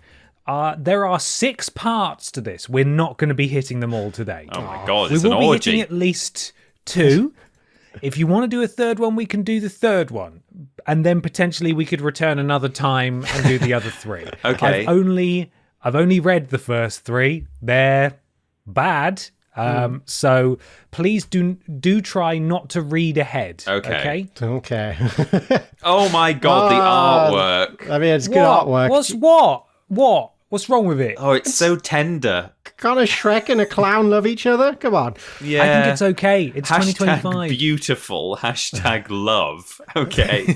There are 6 parts to this. We're not going to be hitting them all today. Oh, my God, we it's an will be orgy. hitting at least 2. If you want to do a third one, we can do the third one. And then potentially we could return another time and do the other 3. Okay. I've only read the first 3. They're bad. So please do try not to read ahead. Okay. Okay. Oh, my God, the artwork. I mean, it's good artwork. What's wrong with it? Oh, it's so tender. Can't a Shrek and a clown love each other? Come on. Yeah. I think it's okay. It's Hashtag 2025. beautiful. Hashtag love. Okay.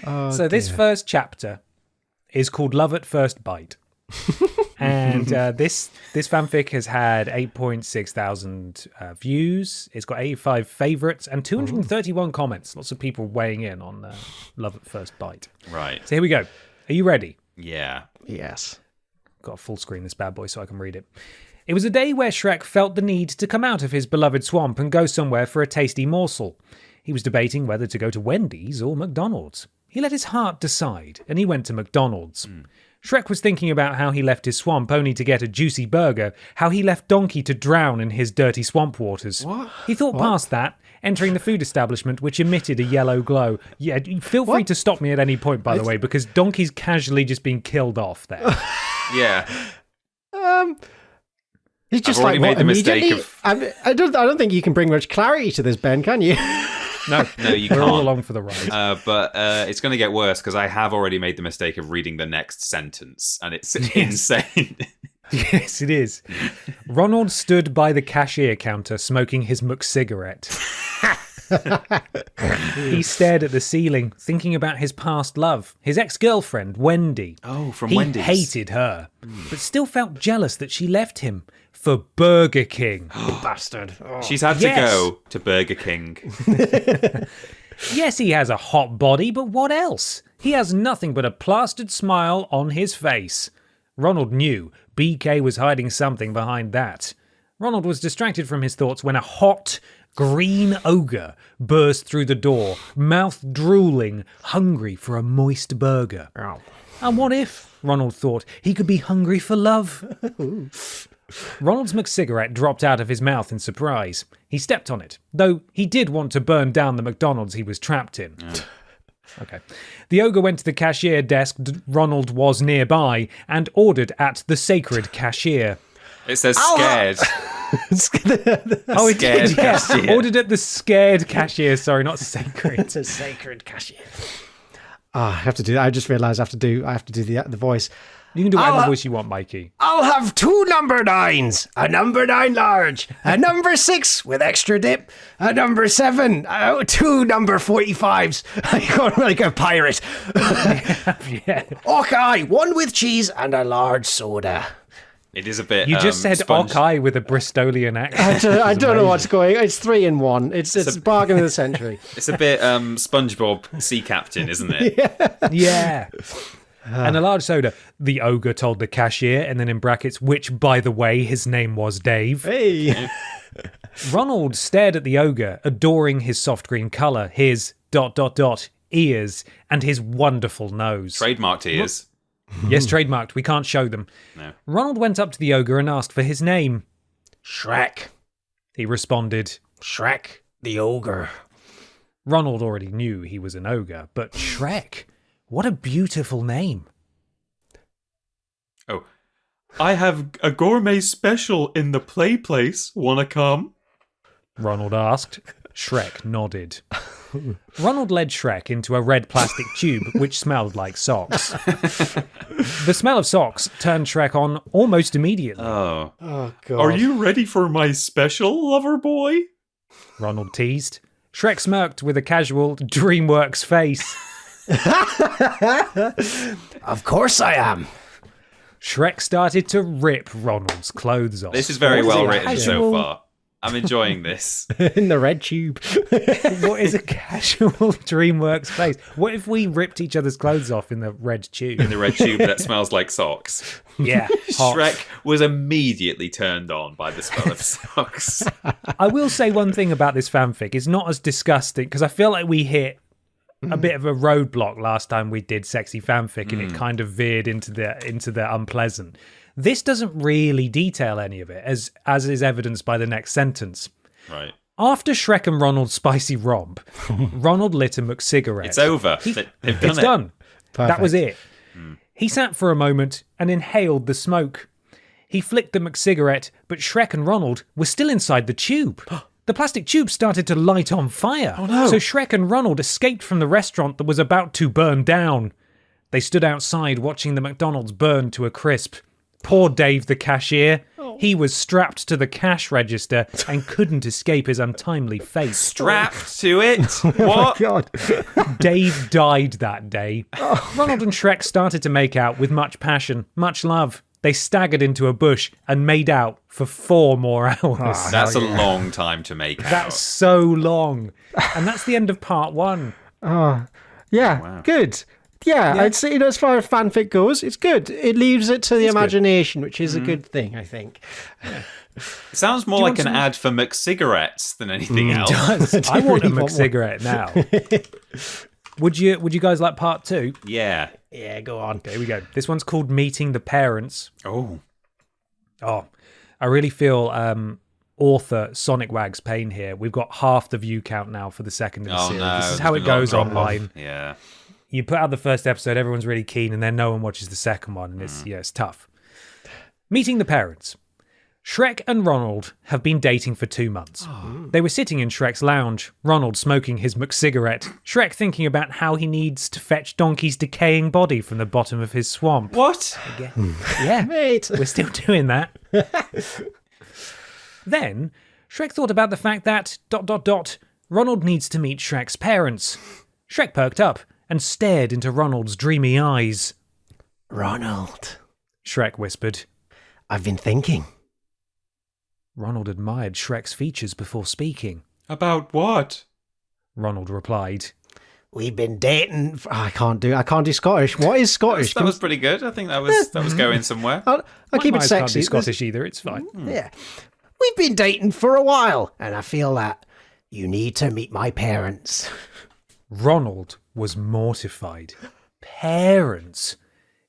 So this first chapter is called Love at First Bite. And this fanfic has had 8.6 thousand views. It's got 85 favorites and 231 comments. Lots of people weighing in on Love at First Bite. Right. So here we go. Are you ready? Yeah. Yes. Got a full screen this bad boy so I can read it. It was a day where Shrek felt the need to come out of his beloved swamp and go somewhere for a tasty morsel. He was debating whether to go to Wendy's or McDonald's. He let his heart decide, and he went to McDonald's. Shrek was thinking about how he left his swamp only to get a juicy burger, how he left Donkey to drown in his dirty swamp waters. What? He thought past that, entering the food establishment, which emitted a yellow glow. Yeah, feel free to stop me at any point, by the way, because Donkey's casually just been killed off there. Yeah. He's just I've already made the mistake immediately- I don't think you can bring much clarity to this, Ben, can you? No, you We're all can't. along for the ride. But it's going to get worse because I have already made the mistake of reading the next sentence, and it's insane. Yes, it is. Ronald stood by the cashier counter smoking his McCigarette. He stared at the ceiling, thinking about his past love, his ex-girlfriend, Wendy. Oh, from He Wendy's. hated her, but still felt jealous that she left him for Burger King. Bastard. Oh. She's had to Yes. go to Burger King. Yes, he has a hot body, but what else? He has nothing but a plastered smile on his face. Ronald knew BK was hiding something behind that. Ronald was distracted from his thoughts when a hot, green ogre burst through the door, mouth drooling, hungry for a moist burger. Oh. And what if, Ronald thought, he could be hungry for love? Ronald's McCigarette dropped out of his mouth in surprise. He stepped on it, though he did want to burn down the McDonald's he was trapped in. Okay. The ogre went to the cashier desk Ronald was nearby and ordered at the sacred cashier. It says scared. Oh, it Scared did, yeah. cashier. Ordered at the scared cashier. Sorry, not sacred. It's a sacred cashier. I have to do that. I just realised I have to do the voice. You can do whatever voice you want, Mikey. I'll have 2 number 9s, a number 9 large, a number 6 with extra dip, a number 7, 2 number 45s. I can't like a pirate. Yeah. Okay, 1 with cheese and a large soda. It is a bit. You just said sponge- Okai with a Bristolian accent. I don't know what's going. It's 3 in 1. It's bargain of the century. It's a bit SpongeBob Sea Captain, isn't it? Yeah. And a large soda. The ogre told the cashier, and then in brackets, which, by the way, his name was Dave. Hey. Ronald stared at the ogre, adoring his soft green colour, his ... ears, and his wonderful nose. Trademarked ears. Yes, trademarked. We can't show them. No. Ronald went up to the ogre and asked for his name. Shrek. He responded. Shrek the ogre. Ronald already knew he was an ogre, but Shrek, what a beautiful name. Oh, I have a gourmet special in the play place. Wanna come? Ronald asked. Shrek nodded. Ronald led Shrek into a red plastic tube which smelled like socks. The smell of socks turned Shrek on almost immediately. Oh. Oh, God. Are you ready for my special, lover boy? Ronald teased. Shrek smirked with a casual DreamWorks face. Of course I am. Shrek started to rip Ronald's clothes off. This is very well written casual- so far. I'm enjoying this. In the red tube. What is a casual DreamWorks face? What if we ripped each other's clothes off in the red tube? In the red tube that smells like socks. Yeah. hot. Shrek was immediately turned on by the smell of socks. I will say one thing about this fanfic. It's not as disgusting, because I feel like we hit a bit of a roadblock last time we did sexy fanfic, and it kind of veered into the unpleasant. This doesn't really detail any of it, as is evidenced by the next sentence. Right. After Shrek and Ronald's spicy romp, Ronald lit a McCigarette. It's over. They've done It's it. done. Perfect. That was it. He sat for a moment and inhaled the smoke. He flicked the McCigarette, but Shrek and Ronald were still inside the tube. The plastic tube started to light on fire. Oh, no. So Shrek and Ronald escaped from the restaurant that was about to burn down. They stood outside watching the McDonald's burn to a crisp. Poor Dave the cashier. He was strapped to the cash register and couldn't escape his untimely fate. Strapped to it? What? God. Dave died that day. Ronald and Shrek started to make out with much passion, much love. They staggered into a bush and made out for 4 more hours. That's a long time to make out. That's so long. And that's the end of part 1. Yeah, good. Yeah, I'd say, as far as fanfic goes, it's good. It leaves it to the imagination, which is a good thing, I think. It sounds more like an ad for McCigarettes than anything else. I want a really want McCigarette now. Would you guys like part 2? Yeah. Yeah, go on. Okay, here we go. This one's called Meeting the Parents. Oh. Oh, I really feel author Sonic Wags Pain here. We've got half the view count now for the second in the series. No. This is how it goes online. Yeah. You put out the first episode, everyone's really keen, and then no one watches the second one, and it's tough. Meeting the Parents. Shrek and Ronald have been dating for 2 months. They were sitting in Shrek's lounge, Ronald smoking his McCigarette, Shrek thinking about how he needs to fetch Donkey's decaying body from the bottom of his swamp. What? Yeah, Mate. we're still doing that. Then, Shrek thought about the fact that... Ronald needs to meet Shrek's parents. Shrek perked up and stared into Ronald's dreamy eyes. Ronald, Shrek whispered. I've been thinking. Ronald admired Shrek's features before speaking. About what? Ronald replied. We've been dating. I can't do Scottish. What is Scottish? That was pretty good. I think that was going somewhere. I'll keep it Can't sexy. be Scottish either, it's fine. Yeah. We've been dating for a while, and I feel that you need to meet my parents. Ronald was mortified. Parents.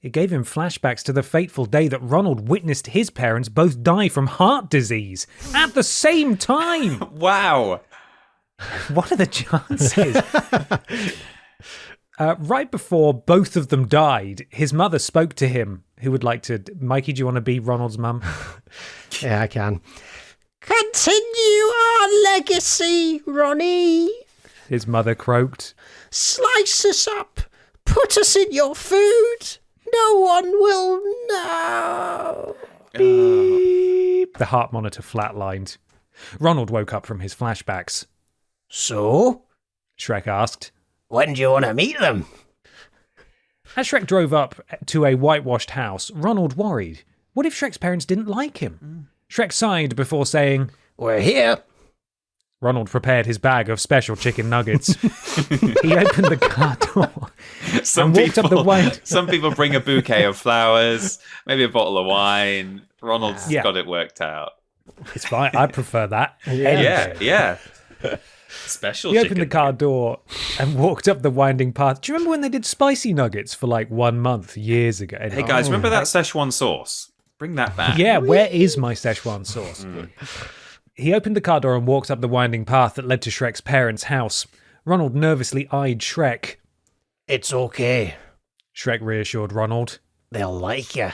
It gave him flashbacks to the fateful day that Ronald witnessed his parents both die from heart disease at the same time. Wow. What are the chances? Right before both of them died, his mother spoke to him. Who would like to... Mikey, do you want to be Ronald's mum? Yeah, I can. Continue our legacy, Ronnie. His mother croaked. Slice us up. Put us in your food. No one will know. Beep. The heart monitor flatlined. Ronald woke up from his flashbacks. So? Shrek asked. When do you want to meet them? As Shrek drove up to a whitewashed house, Ronald worried. What if Shrek's parents didn't like him? Shrek sighed before saying, We're here. Ronald prepared his bag of special chicken nuggets. He opened the car door and walked up the wide... Some people bring a bouquet of flowers, maybe a bottle of wine. Ronald's got it worked out. It's fine. I prefer that. Yeah. Special He chicken. opened the car door and walked up the winding path. Do you remember when they did spicy nuggets for like 1 month years ago? Hey guys, remember that Szechuan sauce? Bring that back. Yeah, where is my Szechuan sauce? He opened the car door and walked up the winding path that led to Shrek's parents' house. Ronald nervously eyed Shrek. It's okay. Shrek reassured Ronald. They'll like you.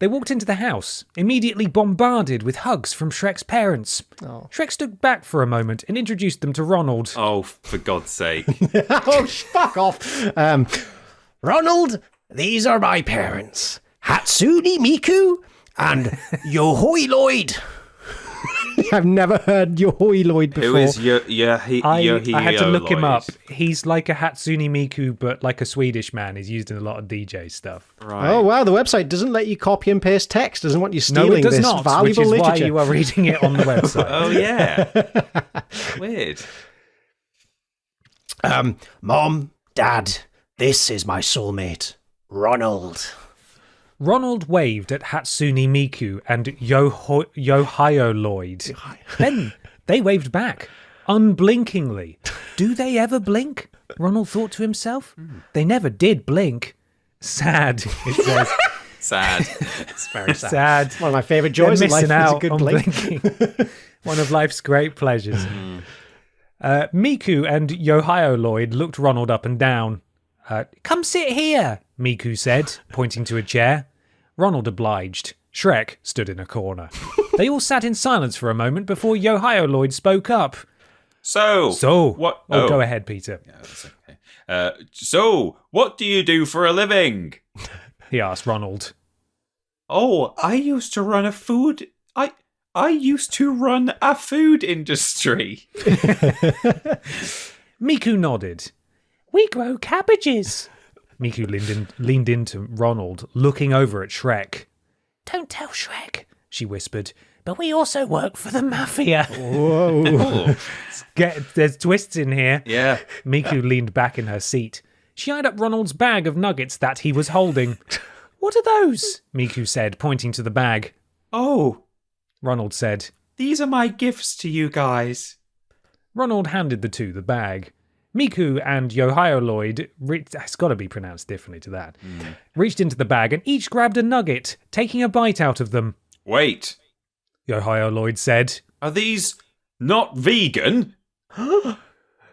They walked into the house, immediately bombarded with hugs from Shrek's parents. Oh. Shrek stood back for a moment and introduced them to Ronald. Oh, for God's sake. Oh, fuck off. Ronald, these are my parents. Hatsune Miku and Yohoi Lloyd. I've never heard Yohoi Lloyd before. Who is I had to look him Lloyd? up. He's like a Hatsune Miku, but like a Swedish man. He's used in a lot of DJ stuff. Right. Oh, wow, the website doesn't let you copy and paste text. Doesn't want you stealing No, it does this not, which valuable is literature. why you are reading it on the website. Oh, yeah. Weird. Mom, Dad, this is my soulmate, Ronald. Ronald waved at Hatsune Miku and Yohio Lloyd. Then they waved back, unblinkingly. Do they ever blink? Ronald thought to himself. They never did blink. Sad, it says. Sad. It's very Sad. One of my favourite They're joys in life missing is a out good on blink. blinking. One of life's great pleasures. Miku and Yohio Lloyd looked Ronald up and down. Come sit here, Miku said, pointing to a chair. Ronald obliged. Shrek stood in a corner. They all sat in silence for a moment before Yohio Lloyd spoke up. So what? Oh, go ahead, Peter. Yeah, that's okay. So, what do you do for a living? He asked Ronald. Oh, I used to run a food. I used to run a food industry. Miku nodded. We grow cabbages. Miku leaned into Ronald, looking over at Shrek. Don't tell Shrek, she whispered, but we also work for the mafia. Whoa. There's twists in here. Yeah. Miku leaned back in her seat. She eyed up Ronald's bag of nuggets that he was holding. What are those? Miku said, pointing to the bag. Oh, Ronald said. these are my gifts to you guys. Ronald handed the two the bag. Miku and Yohio Lloyd, it's got to be pronounced differently to that, reached into the bag and each grabbed a nugget, taking a bite out of them. Wait, Yohio Lloyd said. are these not vegan?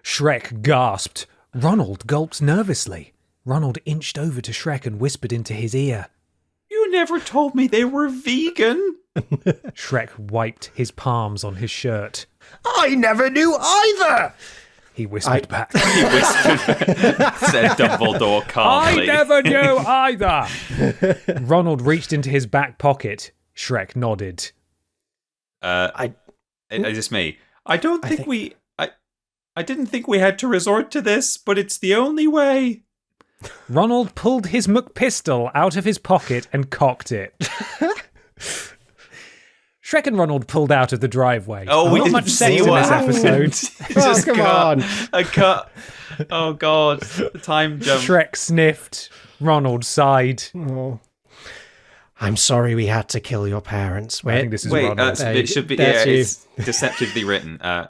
Shrek gasped. Ronald gulped nervously. Ronald inched over to Shrek and whispered into his ear. You never told me they were vegan. Shrek wiped his palms on his shirt. I never knew either. He whispered back. He whispered, said Dumbledore I calmly. never knew either. Ronald reached into his back pocket. Shrek nodded. Is this me? I didn't think we had to resort to this, but it's the only way. Ronald pulled his McPistol out of his pocket and cocked it. Shrek and Ronald pulled out of the driveway. Oh, we Not didn't much see sex in what this happened. episode. Oh, come on. A cut. Oh, God. The time jump. Shrek sniffed. Ronald sighed. Oh. I'm sorry we had to kill your parents. I think this is Wait, Ronald. it should be. That's Yeah, you. it's deceptively written. I'm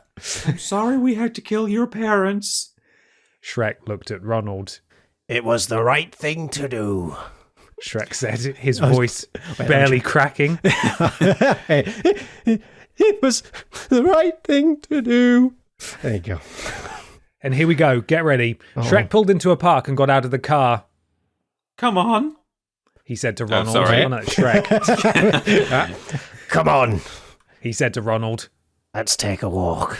sorry we had to kill your parents. Shrek looked at Ronald. It was the right thing to do. Shrek said, his voice barely cracking. It was the right thing to do. There you go. And here we go. Get ready. Shrek pulled into a park and got out of the car. Come on. He said to Ronald. sorry. Oh, no, Shrek. Come on. He said to Ronald. Let's take a walk.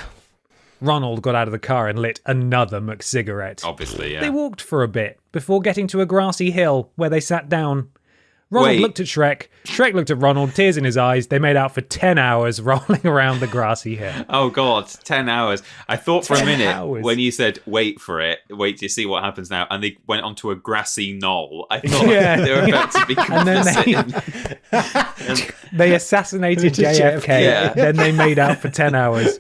Ronald got out of the car and lit another McCigarette. Obviously, yeah. They walked for a bit before getting to a grassy hill where they sat down. Ronald Wait. looked at Shrek. Shrek looked at Ronald, tears in his eyes. They made out for 10 hours rolling around the grassy hill. Oh, God. 10 hours. I thought for a 10 minute hours. when you said, wait for it, wait to see what happens now, and they went onto a grassy knoll. I thought Yeah. they were about to be And then they assassinated JFK. Yeah. Then they made out for 10 hours.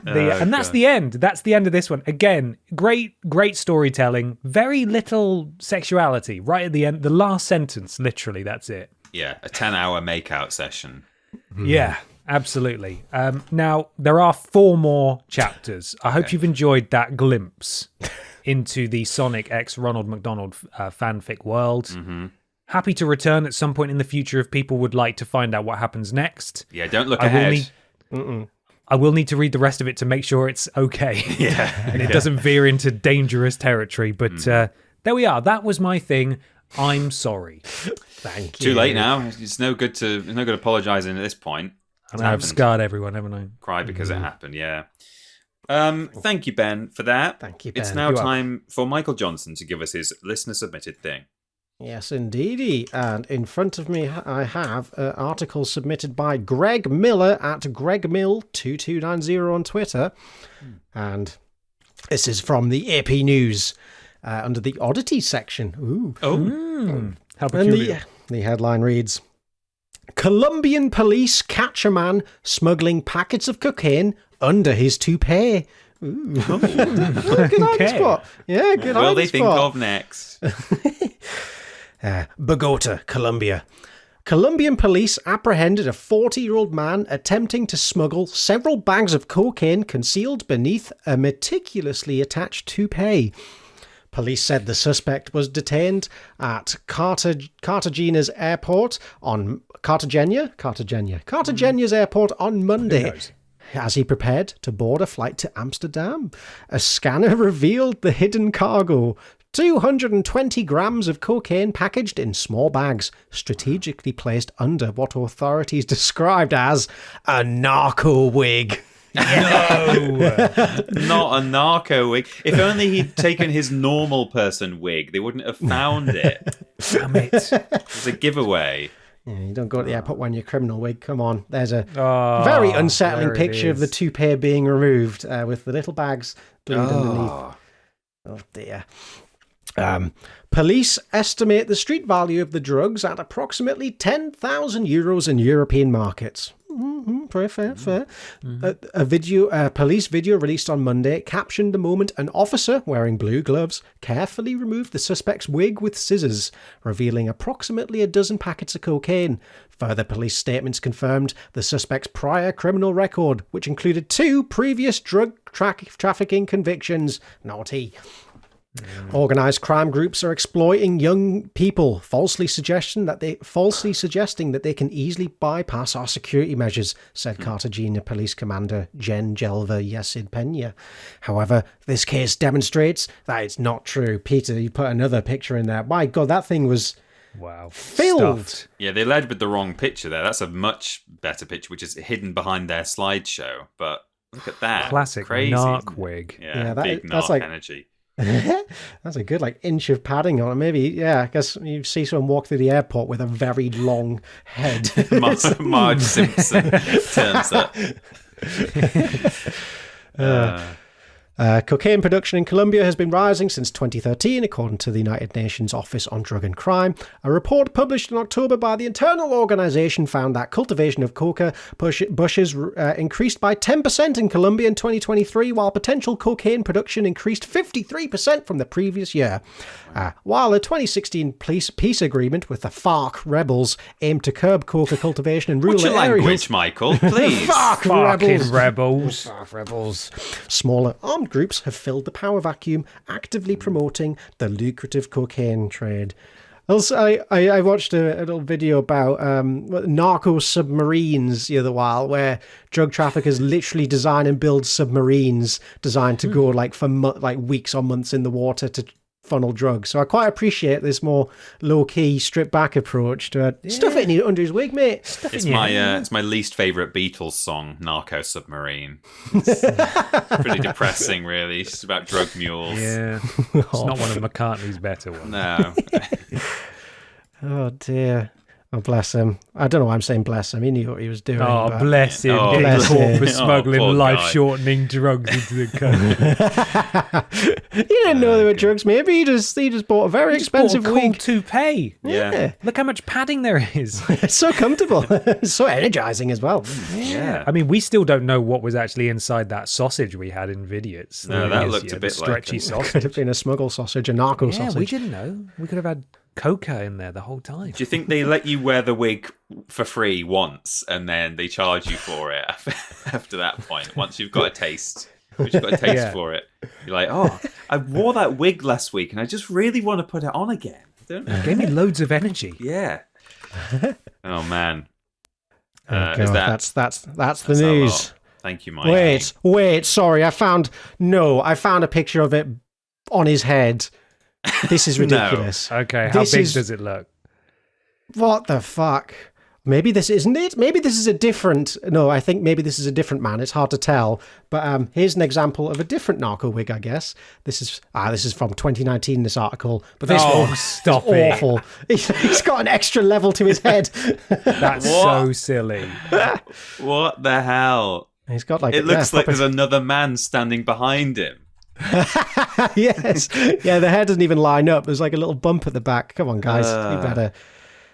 And that's God. the end. That's the end of this one. Again, great storytelling. Very little sexuality. Right at the end, the last sentence, literally, that's it. Yeah, a 10-hour makeout session. Yeah, absolutely. Now, there are 4 more chapters. I hope you've enjoyed that glimpse into the Sonic X Ronald McDonald fanfic world. Mm-hmm. Happy to return at some point in the future if people would like to find out what happens next. Yeah, don't look I will ahead. I will need to read the rest of it to make sure it's okay. Yeah. And it doesn't veer into dangerous territory. But there we are. That was my thing. I'm sorry. Thank you. Too late now. It's no good apologising at this point. And I've scarred everyone, haven't I? Cry because it happened, yeah. Thank you, Ben, for that. Thank you, Ben. It's now time for Michael Johnson to give us his listener-submitted thing. Yes, indeedy. And in front of me, I have an article submitted by Greg Miller at GregMill2290 on Twitter. And this is from the AP News under the Oddities section. Ooh. Oh. How peculiar. And the headline reads, Colombian police catch a man smuggling packets of cocaine under his toupee. Ooh. Good hiding spot. Yeah, good hiding spot. What will they think of next? Bogota, Colombia. Colombian police apprehended a 40-year-old man attempting to smuggle several bags of cocaine concealed beneath a meticulously attached toupee. Police said the suspect was detained at Cartagena's airport on Cartagena's airport on Monday as he prepared to board a flight to Amsterdam. A scanner revealed the hidden cargo. 220 grams of cocaine packaged in small bags, strategically placed under what authorities described as a narco wig. No, not a narco wig. If only he'd taken his normal person wig, they wouldn't have found it. Damn it. It's a giveaway. Yeah, you don't go to the airport wearing your criminal wig. Come on. There's a very unsettling picture of the toupee being removed with the little bags glued underneath. Oh, dear. Police estimate the street value of the drugs at approximately €10,000 in European markets. Very fair. A police video released on Monday captioned the moment an officer wearing blue gloves carefully removed the suspect's wig with scissors, revealing approximately a dozen packets of cocaine. Further police statements confirmed the suspect's prior criminal record, which included 2 previous drug trafficking convictions. Naughty. Organised crime groups are exploiting young people, falsely suggesting that they can easily bypass our security measures, said Cartagena Police Commander Jen Gelva Yesid Pena. However, this case demonstrates that it's not true. Peter, you put another picture in there. My God, that thing was filled. Stuffed. Yeah, they led with the wrong picture there. That's a much better picture, which is hidden behind their slideshow. But look at that. Classic crazy. narc wig. Yeah, big narc like energy. That's a good inch of padding on it. Maybe, I guess you see someone walk through the airport with a very long head. Marge Simpson turns up. Cocaine production in Colombia has been rising since 2013, according to the United Nations Office on Drug and Crime. A report published in October by the Internal Organization found that cultivation of coca bushes increased by 10% in Colombia in 2023, while potential cocaine production increased 53% from the previous year. While a 2016 peace agreement with the FARC rebels aimed to curb coca cultivation in rural areas. What's your language, Michael? Please. FARC rebels. FARC rebels. Smaller armed groups have filled the power vacuum, actively promoting the lucrative cocaine trade. Also, I watched a little video about narco submarines the other while, where drug traffickers literally design and build submarines designed to go for weeks or months in the water to funnel drugs. So I quite appreciate this more low-key, stripped-back approach to stuff it under his wig, mate. It's my least favourite Beatles song, Narco Submarine. It's pretty depressing, really. It's just about drug mules. Yeah. It's not one of McCartney's better ones. No. Oh, dear. Oh, bless him. I don't know why I'm saying bless him. He knew what he was doing. Oh, but... bless him. Oh, Getting bless caught him. for smuggling poor guy. life-shortening drugs into the country. He didn't know they were drugs. Maybe he just bought a very expensive bought a wig. cool toupee. Yeah. Look how much padding there is. It's so comfortable. It's so energizing as well. Yeah. I mean, we still don't know what was actually inside that sausage we had in Vidiots. No, that looked a bit the like stretchy it. sausage. Could have been a smuggle sausage, a narco Yeah, sausage. we didn't know. We could have had coca in there the whole time. Do you think they let you wear the wig for free once and then they charge you for it after that point? Once you've got a taste. Once you've got a taste for it. You're like, oh, I wore that wig last week and I just really want to put it on again. It gave me loads of energy. Yeah. Oh, man. God, Is that's the that's a news. lot. Thank you, Mike. Wait, sorry, I found a picture of it on his head. This is ridiculous. Okay, how big does it look? What the fuck? Maybe this isn't it. Maybe this is a different. No, I think maybe this is a different man. It's hard to tell. But here's an example of a different narco wig, I guess. This is from 2019. This article, but this one stop is it. awful. He's got an extra level to his head. That's so silly. What the hell? He's got like it looks like there's another man standing behind him. Yes, yeah. The hair doesn't even line up. There's like a little bump at the back. Come on, guys, you better.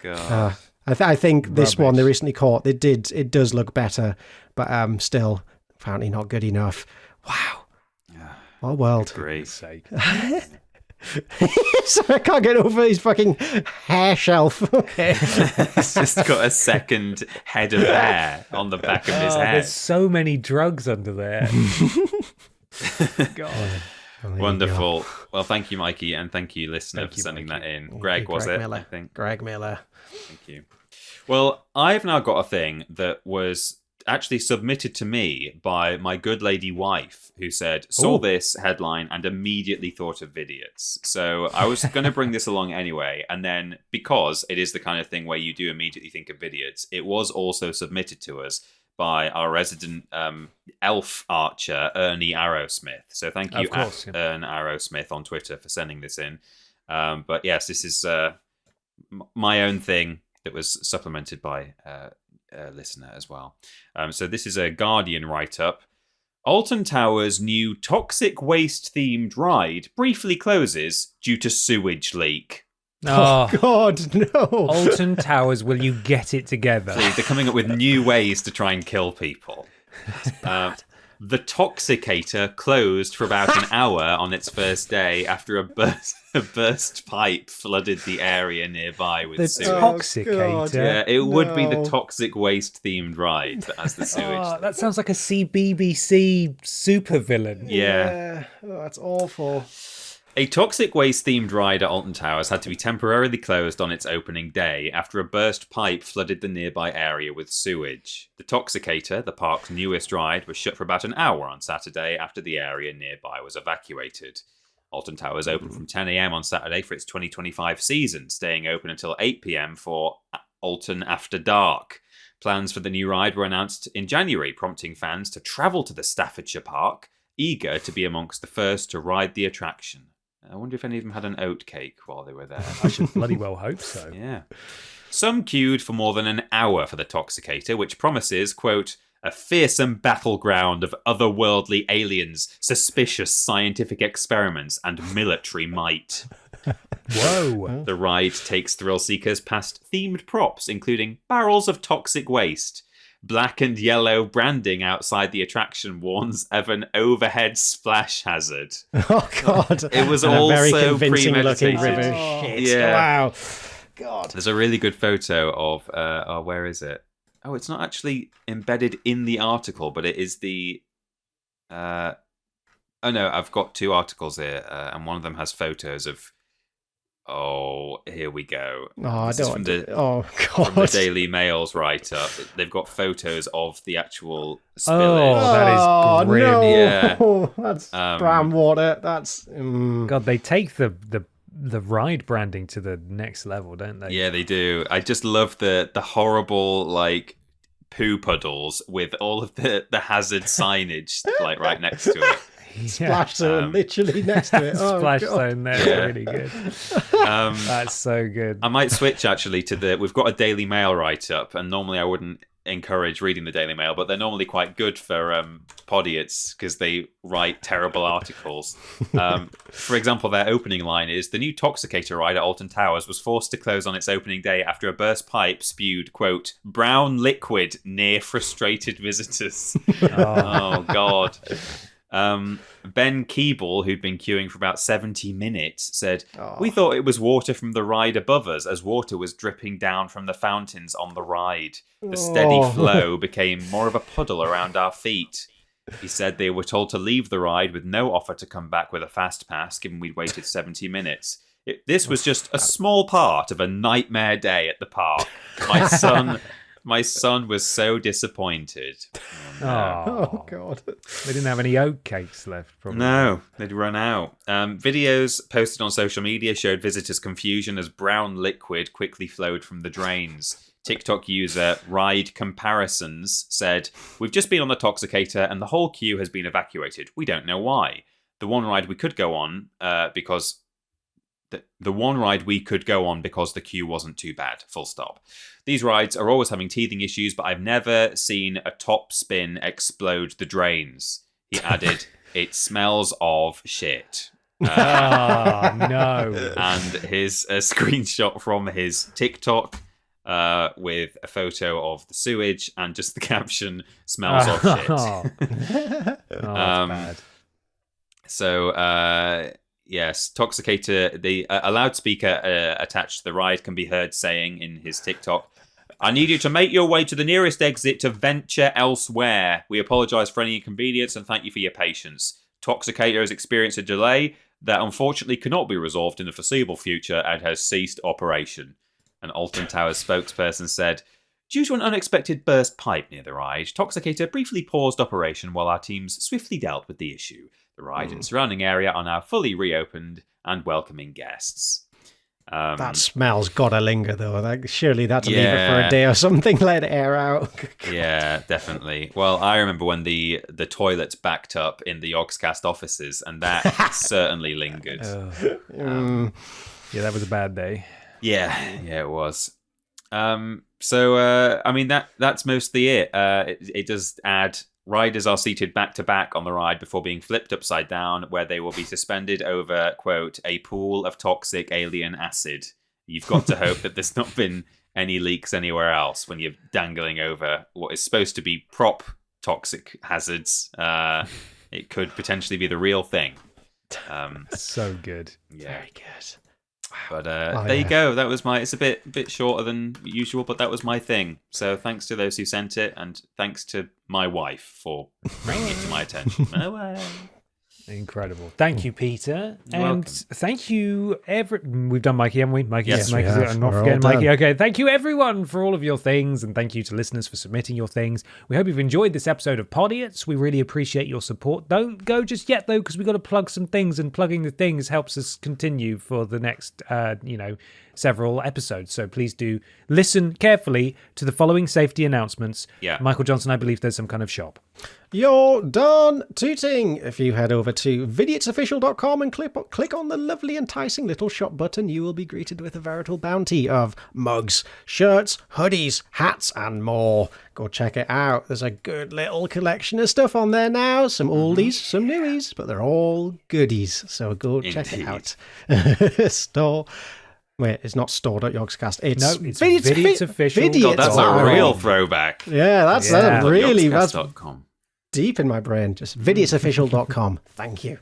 God. I think this one they recently caught. It does look better, but still apparently not good enough. Wow, what a world! Great. So I can't get over his fucking hair shelf. Okay, He's just got a second head of hair on the back of his head. There's so many drugs under there. God. Wonderful. Well, thank you, Mikey, and thank you, listener, for sending that in. Greg, was it? Miller. I think. Greg Miller. Thank you. Well, I've now got a thing that was actually submitted to me by my good lady wife, who saw this headline and immediately thought of Vidiots. So I was going to bring this along anyway, and then because it is the kind of thing where you do immediately think of Vidiots, it was also submitted to us by our resident elf archer, Ernie Arrowsmith. So thank you, Ern Arrowsmith on Twitter, for sending this in. But yes, this is my own thing that was supplemented by a listener as well. So this is a Guardian write-up. Alton Towers' new toxic waste-themed ride briefly closes due to sewage leak. Oh God, no! Alton Towers, will you get it together? Please, they're coming up with new ways to try and kill people. The Toxicator closed for about an hour on its first day after a burst pipe flooded the area nearby with sewage. Toxicator? Yeah, it would be the toxic waste themed ride that has the sewage. That sounds like a CBBC supervillain. Yeah. Oh, that's awful. A toxic waste themed ride at Alton Towers had to be temporarily closed on its opening day after a burst pipe flooded the nearby area with sewage. The Toxicator, the park's newest ride, was shut for about an hour on Saturday after the area nearby was evacuated. Alton Towers opened from 10 a.m. on Saturday for its 2025 season, staying open until 8 p.m. for Alton After Dark. Plans for the new ride were announced in January, prompting fans to travel to the Staffordshire park, eager to be amongst the first to ride the attraction. I wonder if any of them had an oat cake while they were there. I should bloody well hope so. Yeah. Some queued for more than an hour for the Toxicator, which promises, quote, a fearsome battleground of otherworldly aliens, suspicious scientific experiments, and military might. Whoa. The ride takes thrill seekers past themed props, including barrels of toxic waste. Black and yellow branding outside the attraction warns of an overhead splash hazard. Oh God! It was and also a very convincing looking premeditated. river. Shit! Yeah. Wow! God. There's a really good photo of. Where is it? Oh, it's not actually embedded in the article, but it is the. Oh no, I've got two articles here, and one of them has photos of. Oh, here we go. Oh, I don't want to. Oh, From the God. Daily Mail's write-up. They've got photos of the actual Oh, spillage. that is grim. No. Yeah. That's brown water. That's. God, they take the ride branding to the next level, don't they? Yeah, they do. I just love the horrible, like, poo puddles with all of the hazard signage, like, right next to it. Splash zone literally next to it. Oh, Splash God. zone there, Yeah. really good. That's so good. I might switch actually to we've got a Daily Mail write up, and normally I wouldn't encourage reading the Daily Mail, but they're normally quite good for Podiots because they write terrible articles. For example, their opening line is, the new Toxicator ride at Alton Towers was forced to close on its opening day after a burst pipe spewed, quote, brown liquid near frustrated visitors. Oh, God. Ben Keeble, who'd been queuing for about 70 minutes, said, we thought it was water from the ride above us as water was dripping down from the fountains on the ride. The steady flow became more of a puddle around our feet. He said they were told to leave the ride with no offer to come back with a fast pass, given we'd waited 70 minutes. This was just a small part of a nightmare day at the park. My son was so disappointed. Oh, God. They didn't have any oat cakes left, probably. No, they'd run out. Videos posted on social media showed visitors' confusion as brown liquid quickly flowed from the drains. TikTok user Ride Comparisons said, "We've just been on the Toxicator and the whole queue has been evacuated. We don't know why. The one ride we could go on because the queue wasn't too bad. Full stop. These rides are always having teething issues, but I've never seen a top spin explode the drains." He added, "It smells of shit." Oh, no. And his screenshot from his TikTok with a photo of the sewage and just the caption, "Smells of shit." That's bad. So, yes, Toxicator, the a loudspeaker attached to the ride can be heard saying in his TikTok, "I need you to make your way to the nearest exit to venture elsewhere. We apologise for any inconvenience and thank you for your patience. Toxicator has experienced a delay that unfortunately cannot be resolved in the foreseeable future and has ceased operation." An Alton Towers spokesperson said, "Due to an unexpected burst pipe near the ride, Toxicator briefly paused operation while our teams swiftly dealt with the issue. The ride and surrounding area are now fully reopened and welcoming guests." That smell's gotta linger, though. Surely that's leave it for a day or something, let it air out. Yeah, definitely. Well, I remember when the toilets backed up in the Yogscast offices, and that certainly lingered. Yeah, that was a bad day. Yeah, it was. So, I mean, that's mostly it. It does add riders are seated back to back on the ride before being flipped upside down, where they will be suspended over, quote, "a pool of toxic alien acid." You've got to hope that there's not been any leaks anywhere else when you're dangling over what is supposed to be prop toxic hazards. It could potentially be the real thing. So good. Yeah. Very good. But there you go. That was it's a bit shorter than usual, but that was my thing. So thanks to those who sent it, and thanks to my wife for bringing it to my attention. Incredible. Thank you, Peter. You're and welcome. Thank you, we've done Mikey, haven't we? Mikey, Yes, Mikey's we it. have. I'm not We're forgetting all Mikey. done. Okay, thank you, everyone, for all of your things, and thank you to listeners for submitting your things. We hope you've enjoyed this episode of Podiots. We really appreciate your support. Don't go just yet, though, because we've got to plug some things, and plugging the things helps us continue for the next, several episodes. So please do listen carefully to the following safety announcements. Yeah. Michael Johnson, I believe there's some kind of shop. You're done tooting. If you head over to vidiotsofficial.com and click on the lovely enticing little shop button, you will be greeted with a veritable bounty of mugs, shirts, hoodies, hats, and more. Go check it out. There's a good little collection of stuff on there now. Some oldies, some newies, but they're all goodies. So go check it out. Store. Wait, it's not store.yogscast. It's Vidiots Official. Vidiots. God, that's a real throwback. Yeah, that's really that's Yogscast.com. deep in my brain. Just vidiotsofficial.com. Thank you.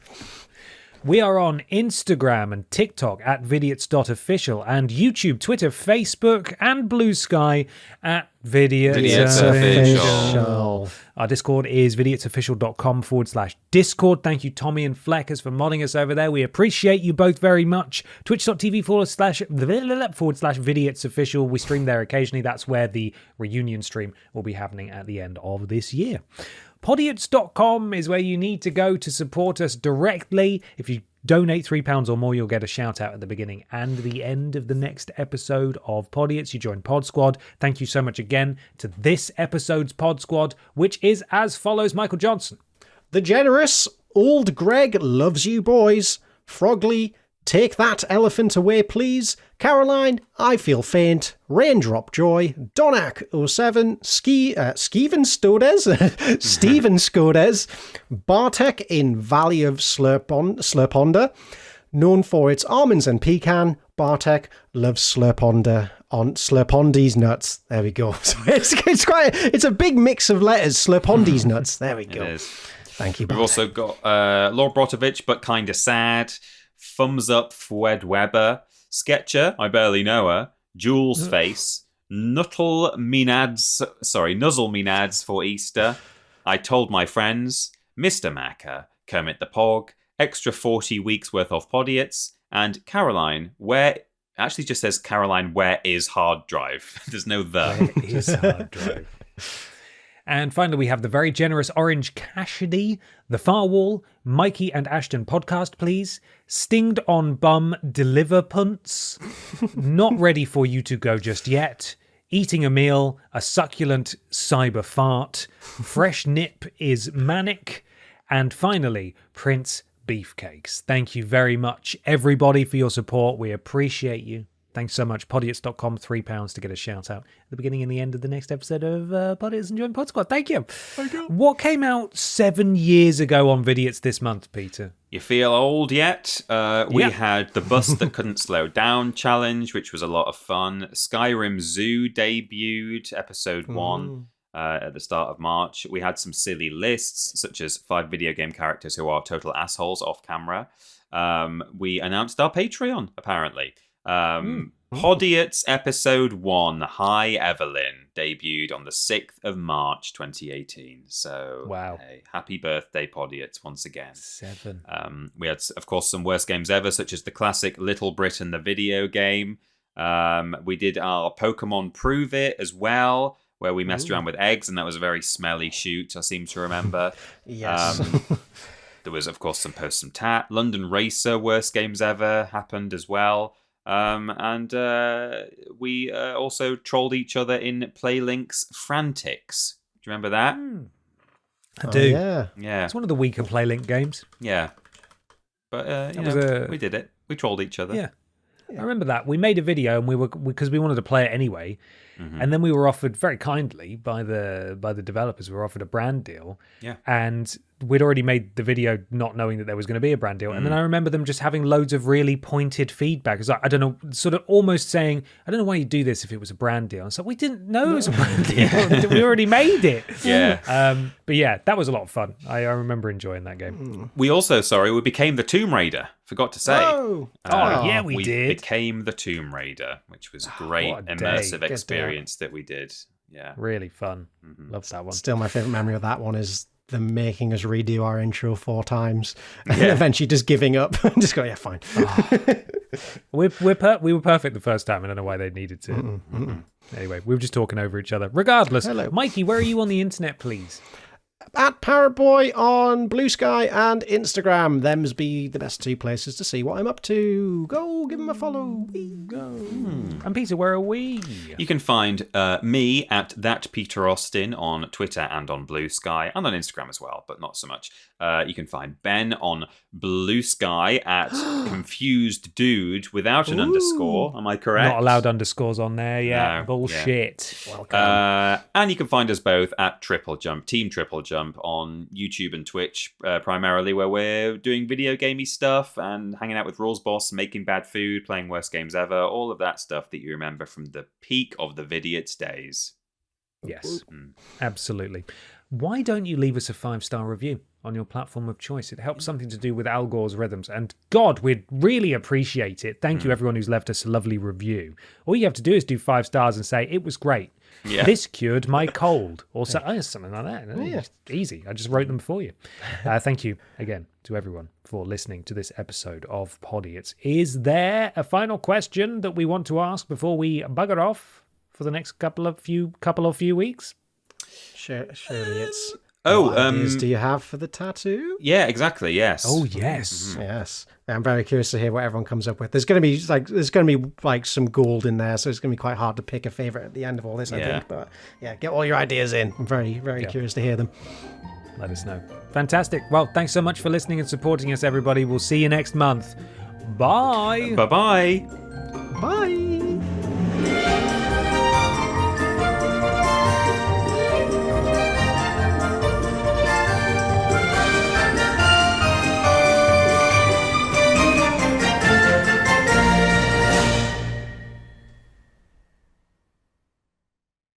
We are on Instagram and TikTok at vidiots.official and YouTube, Twitter, Facebook, and Blue Sky at Vidiots Official. Our Discord is vidiotsofficial.com/Discord. Thank you, Tommy and Fleckers, for modding us over there. We appreciate you both very much. Twitch.tv/Vidiots Official. We stream there occasionally. That's where the reunion stream will be happening at the end of this year. Podiots.com is where you need to go to support us directly. If you donate £3 or more, you'll get a shout out at the beginning and the end of the next episode of Podiots. You join Pod Squad. Thank you so much again to this episode's Pod Squad, which is as follows. Michael Johnson. The generous old Greg loves you boys. Frogly, take that elephant away, please. Caroline, I feel faint. Raindrop Joy, Donak07, Steven Stodes, Stephen Skodes, Bartek in Valley of Slurponda, known for its almonds and pecan. Bartek loves Slurponda on Slurpondi's nuts. There we go. So it's a big mix of letters. Slurpondi's nuts. There we go. It is. Thank you, We've Bartek. also got Lord Brotovich, but kinda sad. Thumbs up Fwed Weber. Sketcher, I barely know her. Jules Face. Nuzzle Menads for Easter. I told my friends. Mr. Macker. Kermit the Pog. Extra 40 weeks worth of Podiots. And Caroline, where actually just says, Caroline, where is hard drive? There's no the. Where is hard drive? And finally, we have the very generous Orange Cassidy, The Far Wall, Mikey and Ashton podcast, please. Stinged on bum, deliver punts. Not ready for you to go just yet. Eating a meal, a succulent cyber fart. Fresh nip is manic. And finally, Prince Beefcakes. Thank you very much, everybody, for your support. We appreciate you. Thanks so much. Podiots.com, £3 to get a shout out at the beginning and the end of the next episode of Podiots and Join Pod Squad. Thank you. What came out 7 years ago on Vidiots this month, Peter? You feel old yet? We had the Bus That Couldn't Slow Down challenge, which was a lot of fun. Skyrim Zoo debuted, episode 1, at the start of March. We had some silly lists, such as 5 video game characters who are total assholes off camera. We announced our Patreon, apparently. Podiots episode 1, Hi Evelyn, debuted on the 6th of March 2018. So, wow. Hey, happy birthday, Podiots, once again. 7. We had, of course, some worst games ever, such as the classic Little Britain, the video game. We did our Pokemon Prove It as well, where we messed around with eggs, and that was a very smelly shoot, I seem to remember. Yes. There was, of course, some post some tat. London Racer, worst games ever, happened as well. And we also trolled each other in Playlink's Frantics. Do you remember that? I do. Yeah. It's one of the weaker Playlink games. Yeah. But, we did it. We trolled each other. Yeah. I remember that. We made a video and because we wanted to play it anyway. And then we were offered very kindly by the developers, we were offered a brand deal. Yeah. And we'd already made the video not knowing that there was going to be a brand deal. And then I remember them just having loads of really pointed feedback. It's like, I don't know, sort of almost saying, I don't know why you do this if it was a brand deal. And so we didn't know it was a brand deal. We already made it. Yeah. But yeah, that was a lot of fun. I remember enjoying that game. We also, we became the Tomb Raider. Forgot to say. Oh, yeah, we did. We became the Tomb Raider, which was a great what a immersive day. experience that we did. Yeah. Really fun. Love that one. Still, my favourite memory of that one is them making us redo our intro 4 times and eventually just giving up and just go, yeah, fine. We were perfect the first time. I don't know why they needed to. Anyway, we were just talking over each other. Regardless, Hello. Mikey, where are you on the internet, please? At Parrot Boy on Blue Sky and Instagram. Them's be the best 2 places to see what I'm up to. Go give them a follow. Go. And Peter, where are we? You can find me at That Peter Austin on Twitter and on Blue Sky and on Instagram as well, but not so much. You can find Ben on Blue Sky at Confused Dude without an underscore. Am I correct? Not allowed underscores on there. Yeah, No, bullshit. Welcome. And you can find us both at Triple Jump, Team Triple Jump on YouTube and Twitch, primarily, where we're doing video gamey stuff and hanging out with Rules Boss, making bad food, playing worst games ever, all of that stuff that you remember from the peak of the Vidiots days. Yes, absolutely. Why don't you leave us a 5-star review on your platform of choice? It helps something to do with Al Gore's rhythms. And God, we'd really appreciate it. Thank you, everyone who's left us a lovely review. All you have to do is do 5 stars and say, it was great. Yeah. This cured my cold. Or something like that. Yeah. Easy. I just wrote them for you. Thank you again to everyone for listening to this episode of Podiots. Is there a final question that we want to ask before we bugger off for the next couple of few weeks? Surely it's... What ideas do you have for the tattoo? Yeah, exactly. Yes. Oh, yes. Yes. I'm very curious to hear what everyone comes up with. There's going to be some gold in there, so it's going to be quite hard to pick a favorite at the end of all this, I think. But yeah, get all your ideas in. I'm very, very curious to hear them. Let us know. Fantastic. Well, thanks so much for listening and supporting us, everybody. We'll see you next month. Bye. Bye-bye. Bye.